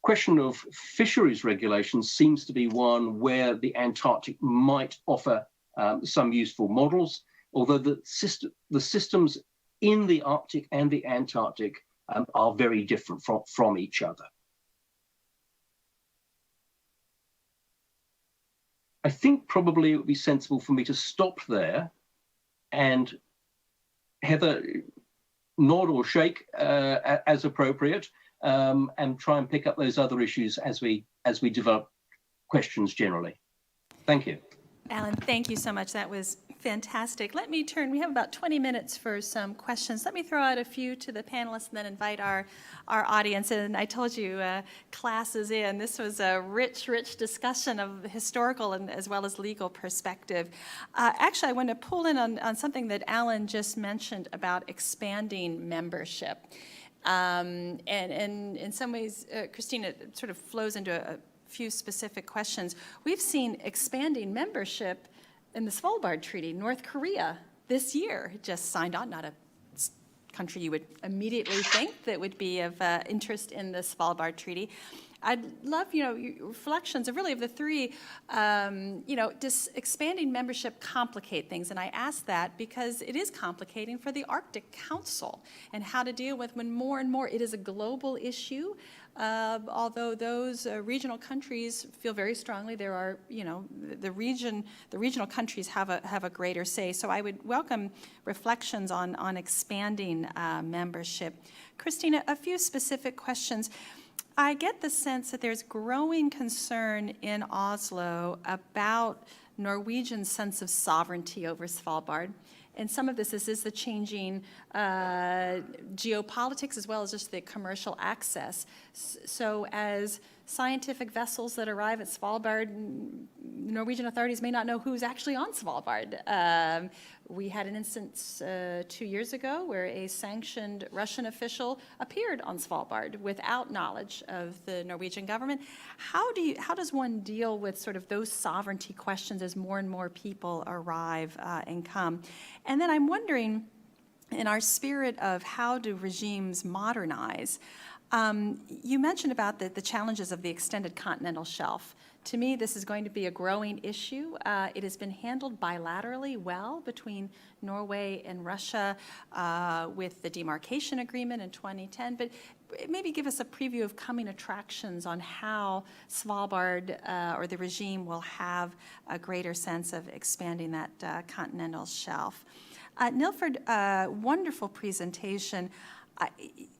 question of fisheries regulations seems to be one where the Antarctic might offer some useful models, although the systems in the Arctic and the Antarctic are very different from each other. I think probably it would be sensible for me to stop there and Heather nod or shake as appropriate, and try and pick up those other issues as we develop questions generally. Thank you. Alan, thank you so much. That was fantastic. Let me turn, we have about 20 minutes for some questions. Let me throw out a few to the panelists and then invite our audience. And I told you, class is in. This was a rich, rich discussion of historical and as well as legal perspective. Actually, I want to pull in on something that Alan just mentioned about expanding membership. And in some ways, Christina, it sort of flows into a few specific questions. We've seen expanding membership in the Svalbard Treaty. North Korea this year just signed on, not a country you would immediately think that would be of interest in the Svalbard Treaty. I'd love, your reflections of really of the three, does expanding membership complicate things? And I ask that because it is complicating for the Arctic Council and how to deal with when more and more it is a global issue. Although those regional countries feel very strongly, there are, the regional countries have a greater say. So I would welcome reflections on expanding membership. Christina, a few specific questions. I get the sense that there's growing concern in Oslo about Norwegian's sense of sovereignty over Svalbard. And some of this is the changing geopolitics as well as just the commercial access. So as scientific vessels that arrive at Svalbard, Norwegian authorities may not know who's actually on Svalbard. We had an instance 2 years ago where a sanctioned Russian official appeared on Svalbard without knowledge of the Norwegian government. How does one deal with sort of those sovereignty questions as more and more people arrive and come? And then I'm wondering, in our spirit of how do regimes modernize, you mentioned about the challenges of the extended continental shelf. To me, this is going to be a growing issue. It has been handled bilaterally well between Norway and Russia with the demarcation agreement in 2010, but maybe give us a preview of coming attractions on how Svalbard or the regime will have a greater sense of expanding that continental shelf. Nilford, wonderful presentation.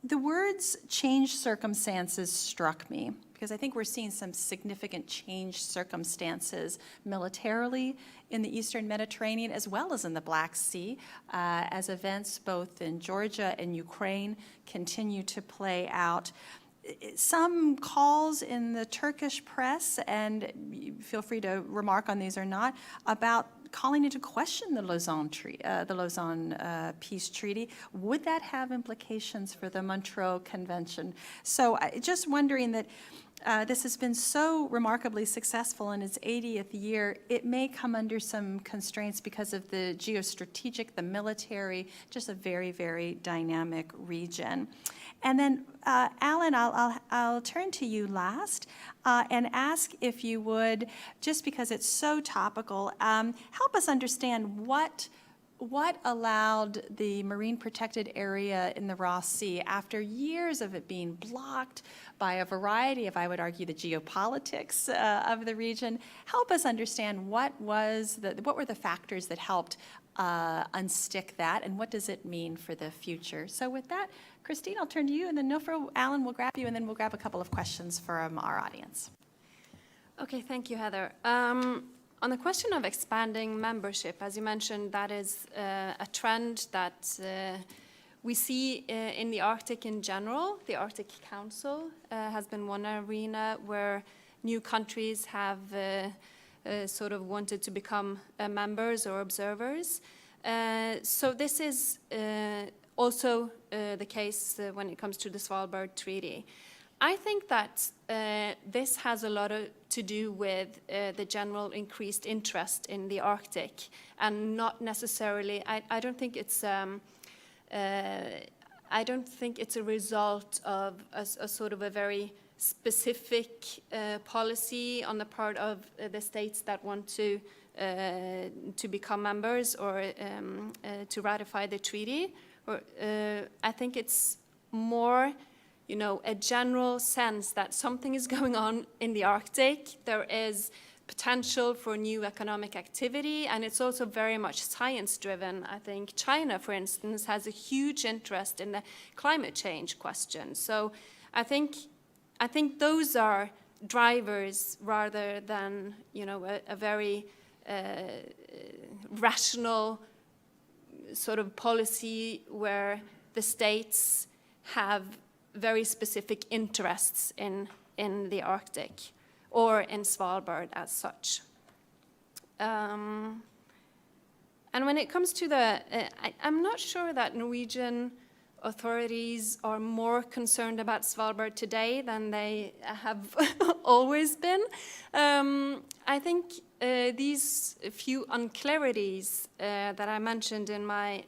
The words change circumstances struck me because I think we're seeing some significant change circumstances militarily in the Eastern Mediterranean as well as in the Black Sea as events both in Georgia and Ukraine continue to play out. Some calls in the Turkish press, and feel free to remark on these or not, about calling into question the Lausanne Peace Treaty. Would that have implications for the Montreux Convention? So just wondering that this has been so remarkably successful in its 80th year, it may come under some constraints because of the geostrategic, the military, just a very, very dynamic region. And then, Alan, I'll turn to you last and ask if you would, just because it's so topical, help us understand what allowed the marine protected area in the Ross Sea, after years of it being blocked by a variety of, I would argue, the geopolitics of the region. Help us understand what were the factors that helped unstick that, and what does it mean for the future? So with that, Christine, I'll turn to you, and then Nilfar, Alan will grab you, and then we'll grab a couple of questions from our audience. Okay, thank you, Heather. On the question of expanding membership, as you mentioned, that is a trend that we see in the Arctic in general. The Arctic Council has been one arena where new countries have sort of wanted to become members or observers. So this is also the case when it comes to the Svalbard Treaty. I think that this has a lot to do with the general increased interest in the Arctic, and not necessarily. I don't think it's a result of a sort of a very specific policy on the part of the states that want to become members or to ratify the treaty. Or I think it's more, a general sense that something is going on in the Arctic. There is potential for new economic activity, and it's also very much science-driven. I think China, for instance, has a huge interest in the climate change question. So I think those are drivers rather than, a very rational sort of policy where the states have very specific interests in the Arctic or in Svalbard as such. And when it comes to I'm not sure that Norwegian authorities are more concerned about Svalbard today than they have always been. I think these few unclarities that I mentioned in my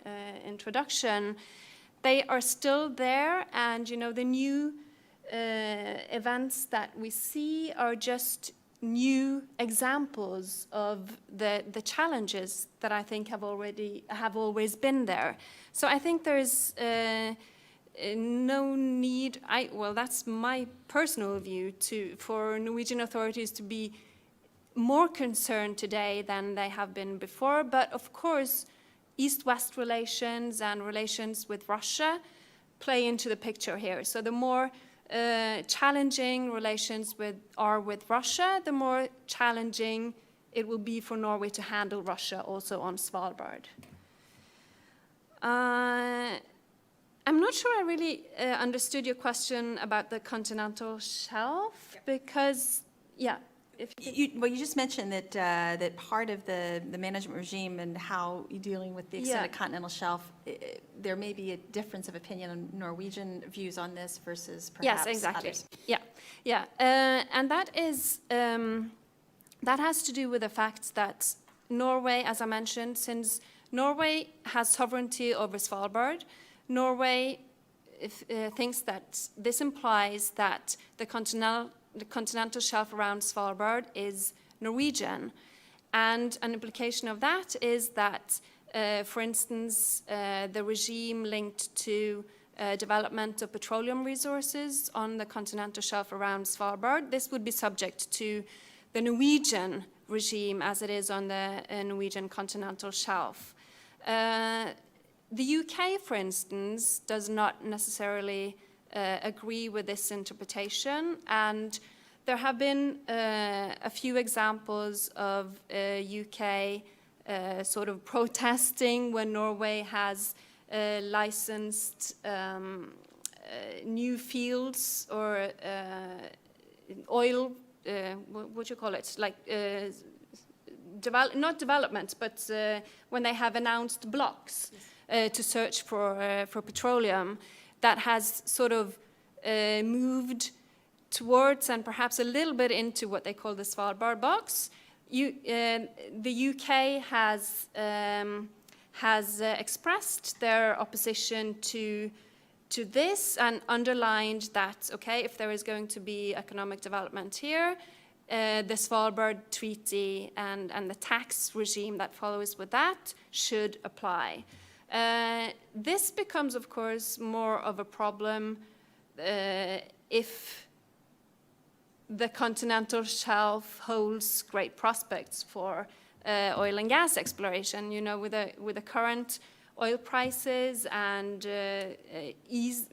introduction, they are still there, and the new events that we see are just new examples of the challenges that I think have always been there. So I think there's no need. Well, that's my personal view for Norwegian authorities to be more concerned today than they have been before. But of course, East-West relations and relations with Russia play into the picture here. So the more challenging relations are with Russia, the more challenging it will be for Norway to handle Russia also on Svalbard. I'm not sure I really understood your question about the continental shelf, because, yeah. Well, you just mentioned that that part of the management regime and how you're dealing with the extended continental shelf, there may be a difference of opinion on Norwegian views on this versus perhaps others. Yeah, and that is that has to do with the fact that Norway, as I mentioned, since Norway has sovereignty over Svalbard, Norway thinks that this implies that the continental shelf around Svalbard is Norwegian. And an implication of that is that, for instance, the regime linked to development of petroleum resources on the continental shelf around Svalbard, this would be subject to the Norwegian regime as it is on the Norwegian continental shelf. The UK, for instance, does not necessarily agree with this interpretation, and there have been a few examples of UK sort of protesting when Norway has licensed new fields or oil, what do you call it, like not development, but when they have announced blocks to search for petroleum, that has sort of moved towards and perhaps a little bit into what they call the Svalbard box. The UK has expressed their opposition to this and underlined that, okay, if there is going to be economic development here, the Svalbard Treaty and the tax regime that follows with that should apply. This becomes, of course, more of a problem if the continental shelf holds great prospects for oil and gas exploration. With the current oil prices and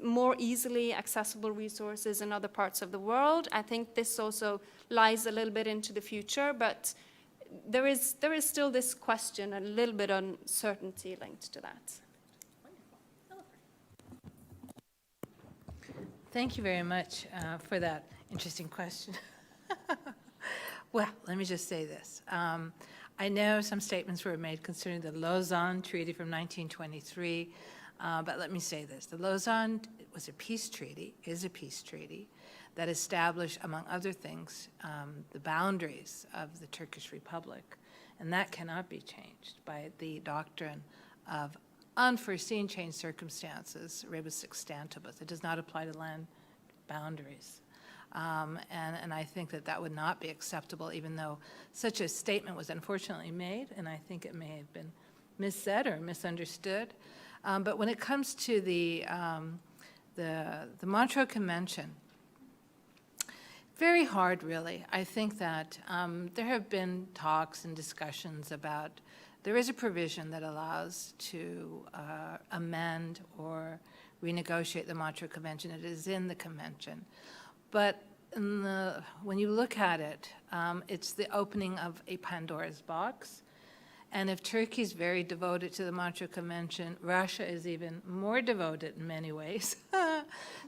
more easily accessible resources in other parts of the world, I think this also lies a little bit into the future, but there is still this question, a little bit of uncertainty linked to that. Thank you very much for that interesting question. Well, let me just say this. I know some statements were made concerning the Lausanne Treaty from 1923, but let me say this. The Lausanne was a peace treaty, is a peace treaty, that established, among other things, the boundaries of the Turkish Republic. And that cannot be changed by the doctrine of unforeseen changed circumstances, rebus sic stantibus. It does not apply to land boundaries. And I think that would not be acceptable, even though such a statement was unfortunately made, and I think it may have been missaid or misunderstood. But when it comes to the Montreux Convention, very hard, really. I think that there have been talks and discussions about, there is a provision that allows to amend or renegotiate the Montreux Convention. It is in the convention. But when you look at it, it's the opening of a Pandora's box. And if Turkey's very devoted to the Montreux Convention, Russia is even more devoted in many ways.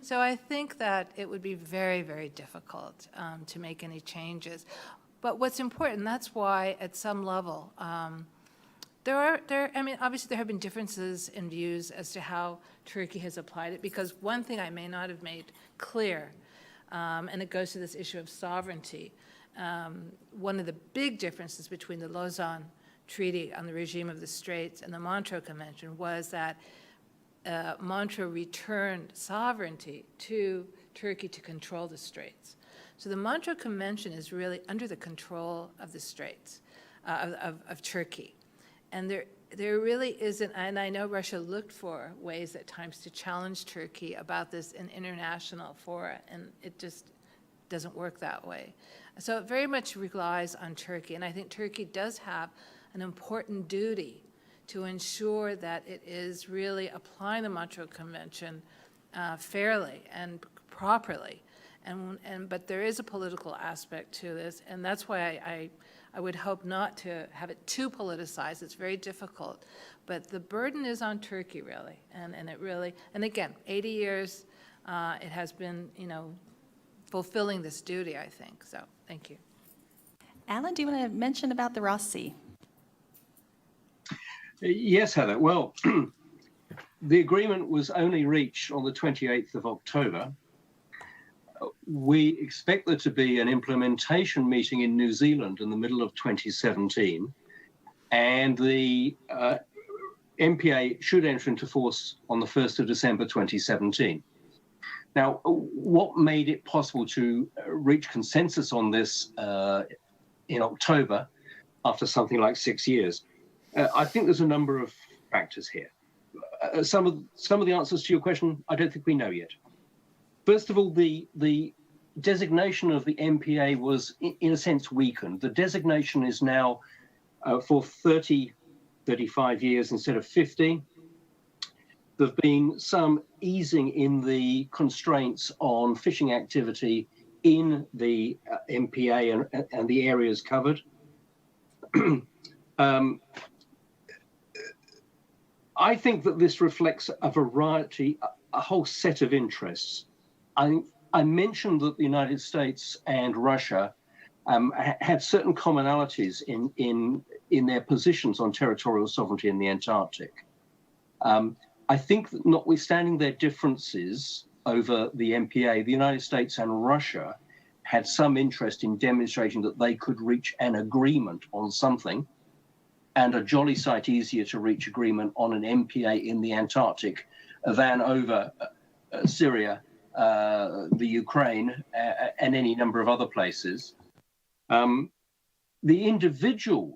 So I think that it would be very, very difficult to make any changes. But what's important, that's why at some level, I mean, obviously there have been differences in views as to how Turkey has applied it, because one thing I may not have made clear, and it goes to this issue of sovereignty, one of the big differences between the Lausanne Treaty on the regime of the Straits and the Montreux Convention was that Montreux returned sovereignty to Turkey to control the Straits. So the Montreux Convention is really under the control of the Straits, of Turkey. And there really isn't, and I know Russia looked for ways at times to challenge Turkey about this in international fora, and it just doesn't work that way. So it very much relies on Turkey, and I think Turkey does have an important duty to ensure that it is really applying the Montreux Convention fairly and properly. But there is a political aspect to this, and that's why I would hope not to have it too politicized. It's very difficult. But the burden is on Turkey, really. And it really, and again, 80 years it has been, fulfilling this duty, I think. So thank you. Alan, do you want to mention about the Ross Sea? Yes, Heather. Well, the agreement was only reached on the 28th of October. We expect there to be an implementation meeting in New Zealand in the middle of 2017, and the MPA should enter into force on the 1st of December 2017. Now, what made it possible to reach consensus on this in October after something like 6 years? I think there's a number of factors here. Some of the answers to your question, I don't think we know yet. First of all, the designation of the MPA was, in a sense, weakened. The designation is now for 35 years instead of 50. There have been some easing in the constraints on fishing activity in the MPA and the areas covered. I think that this reflects a variety, a whole set of interests. I mentioned that the United States and Russia had certain commonalities in their positions on territorial sovereignty in the Antarctic. I think that notwithstanding their differences over the MPA, the United States and Russia had some interest in demonstrating that they could reach an agreement on something, and a jolly sight easier to reach agreement on an MPA in the Antarctic than over Syria, the Ukraine, and any number of other places. The individual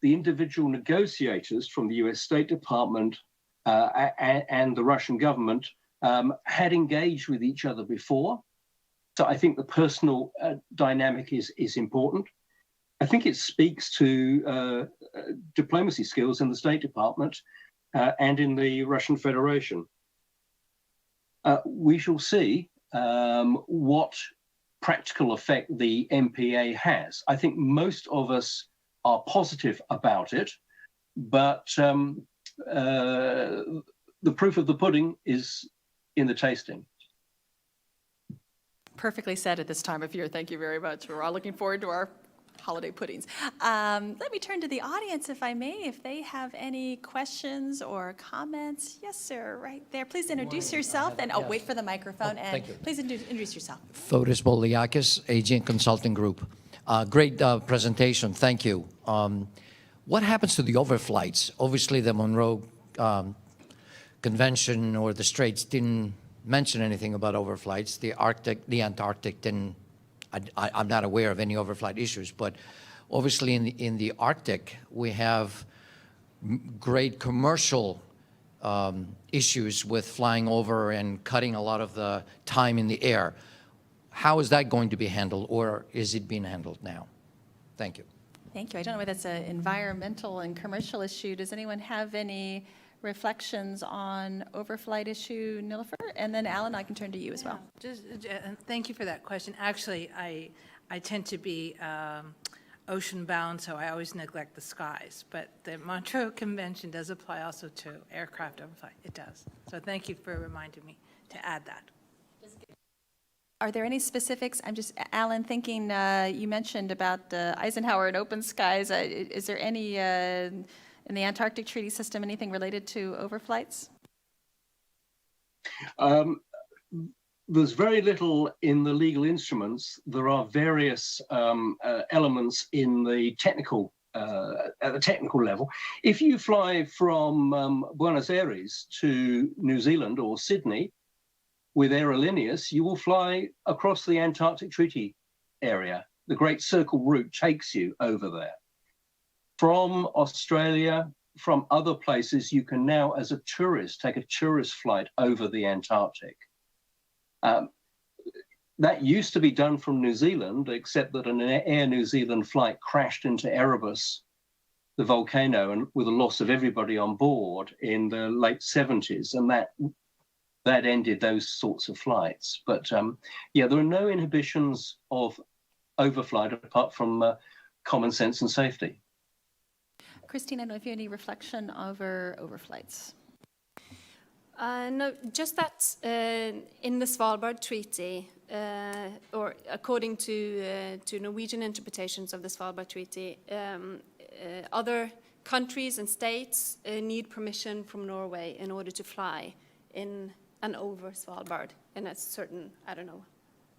negotiators from the US State Department and the Russian government had engaged with each other before. So I think the personal dynamic is important. I think it speaks to diplomacy skills in the State Department and in the Russian Federation. We shall see what practical effect the MPA has. I think most of us are positive about it, but the proof of the pudding is in the tasting. Perfectly said at this time of year. Thank you very much. We're all looking forward to our holiday puddings. Let me turn to the audience, if I may, if they have any questions or comments. Yes, sir, right there. Please introduce yourself and wait for the microphone. And please introduce yourself. Fotis Boliakis, Agent Consulting Group. Great presentation. Thank you. What happens to the overflights? Obviously, the Montreux Convention or the Straits didn't mention anything about overflights. The Antarctic didn't. I'm not aware of any overflight issues, but obviously in the Arctic, we have great commercial issues with flying over and cutting a lot of the time in the air. How is that going to be handled, or is it being handled now? Thank you. Thank you. I don't know whether that's an environmental and commercial issue. Does anyone have any reflections on overflight issue, Nilofer? And then Alan, I can turn to you as well. And thank you for that question. Actually, I tend to be ocean bound, so I always neglect the skies. But the Montreux Convention does apply also to aircraft overflight. It does. So thank you for reminding me to add that. Are there any specifics? I'm just, Alan, thinking, you mentioned about Eisenhower and open skies. Is there any, in the Antarctic Treaty system, anything related to overflights? There's very little in the legal instruments. There are various elements in the technical, at the technical level. If you fly from Buenos Aires to New Zealand or Sydney with Aerolíneas, you will fly across the Antarctic Treaty area. The Great Circle route takes you over there. From Australia, from other places, you can now, as a tourist, take a tourist flight over the Antarctic. That used to be done from New Zealand, except that an Air New Zealand flight crashed into Erebus, the volcano, and with the loss of everybody on board in the late 70s, and that ended those sorts of flights. But yeah, there are no inhibitions of overflight apart from common sense and safety. Christine, I don't know if you have any reflection over overflights. No, just that in the Svalbard Treaty, or according to Norwegian interpretations of the Svalbard Treaty, other countries and states need permission from Norway in order to fly in and over Svalbard in a certain, I don't know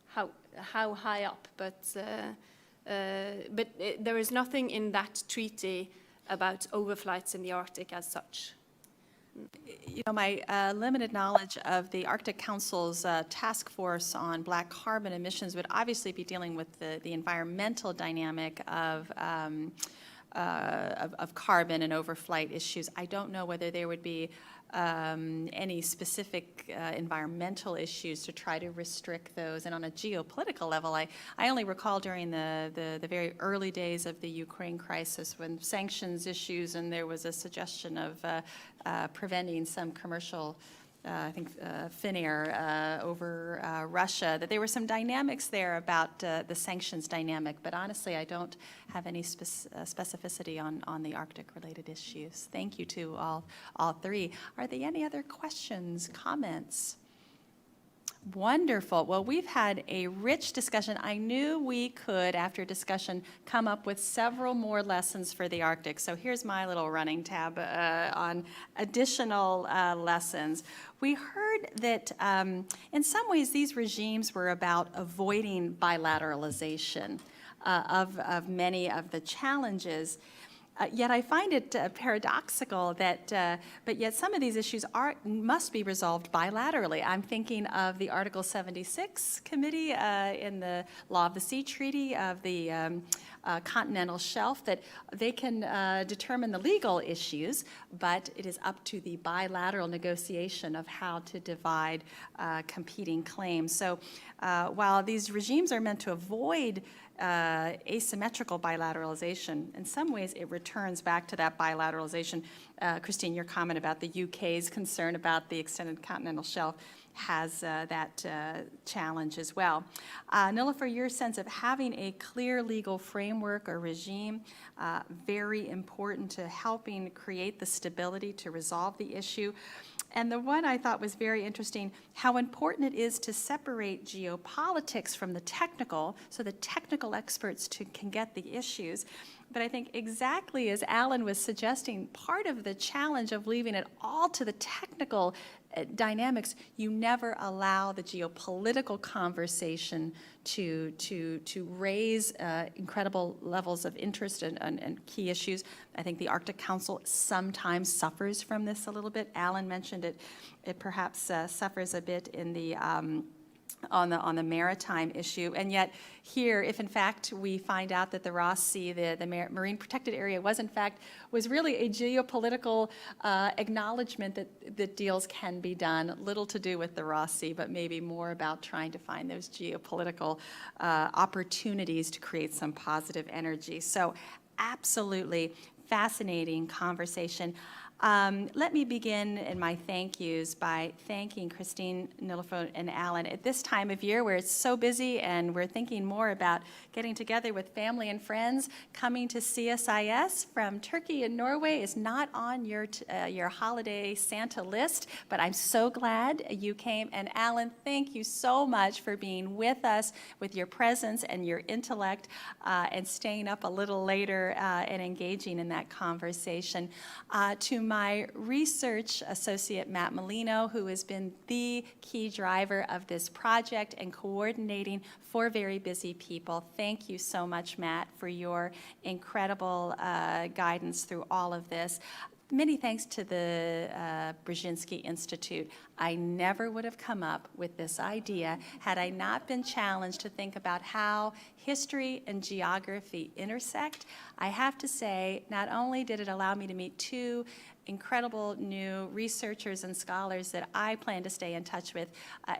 how high up, but there is nothing in that treaty about overflights in the Arctic as such. You know, my limited knowledge of the Arctic Council's task force on black carbon emissions would obviously be dealing with the environmental dynamic of carbon and overflight issues. I don't know whether there would be any specific environmental issues to try to restrict those. And on a geopolitical level, I only recall during the very early days of the Ukraine crisis when sanctions issues and there was a suggestion of preventing some commercial I think Finnair over Russia, that there were some dynamics there about the sanctions dynamic, but honestly, I don't have any specificity on the Arctic-related issues. Thank you to all three. Are there any other questions, comments? Wonderful. Well, we've had a rich discussion. I knew we could, after discussion, come up with several more lessons for the Arctic. So here's my little running tab on additional lessons. We heard that in some ways these regimes were about avoiding bilateralization of many of the challenges. Yet I find it paradoxical that, but yet some of these issues must be resolved bilaterally. I'm thinking of the Article 76 Committee in the Law of the Sea Treaty of the continental shelf, that they can determine the legal issues, but it is up to the bilateral negotiation of how to divide competing claims. So while these regimes are meant to avoid asymmetrical bilateralization, in some ways it returns back to that bilateralization. Christine, your comment about the UK's concern about the extended continental shelf has that challenge as well. Nilofer, your sense of having a clear legal framework or regime, very important to helping create the stability to resolve the issue. And the one I thought was very interesting, how important it is to separate geopolitics from the technical, so the technical experts can get the issues. But I think exactly as Alan was suggesting, part of the challenge of leaving it all to the technical dynamics, you never allow the geopolitical conversation to raise incredible levels of interest and key issues. I think the Arctic Council sometimes suffers from this a little bit. Alan mentioned it. It perhaps suffers a bit in the on the maritime issue, and yet here, if in fact we find out that the Ross Sea, the marine protected area, was really a geopolitical acknowledgement that deals can be done. Little to do with the Ross Sea, but maybe more about trying to find those geopolitical opportunities to create some positive energy. So, absolutely fascinating conversation. Let me begin in my thank yous by thanking Christine, Nilüfer, and Alan. At this time of year where it's so busy and we're thinking more about getting together with family and friends, coming to CSIS from Turkey and Norway is not on your holiday Santa list, but I'm so glad you came. And Alan, thank you so much for being with us, with your presence and your intellect, and staying up a little later and engaging in that conversation. To my research associate, Matt Molino, who has been the key driver of this project and coordinating for very busy people. Thank you so much, Matt, for your incredible guidance through all of this. Many thanks to the Brzezinski Institute. I never would have come up with this idea had I not been challenged to think about how history and geography intersect. I have to say, not only did it allow me to meet two incredible new researchers and scholars that I plan to stay in touch with,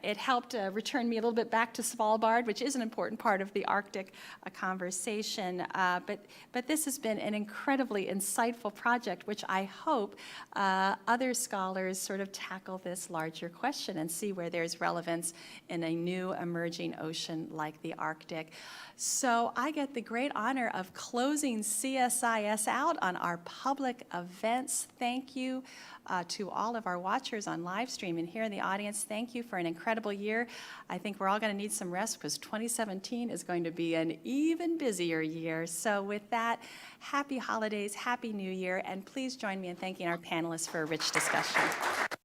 it helped return me a little bit back to Svalbard, which is an important part of the Arctic conversation. But this has been an incredibly insightful project, which I hope other scholars sort of tackle this larger question and see where there's relevance in a new emerging ocean like the Arctic. So I get the great honor of closing CSIS out on our public events. Thank you to all of our watchers on live stream and here in the audience. Thank you for an incredible year. I think we're all going to need some rest because 2017 is going to be an even busier year. So with that, happy holidays, happy new year, and please join me in thanking our panelists for a rich discussion.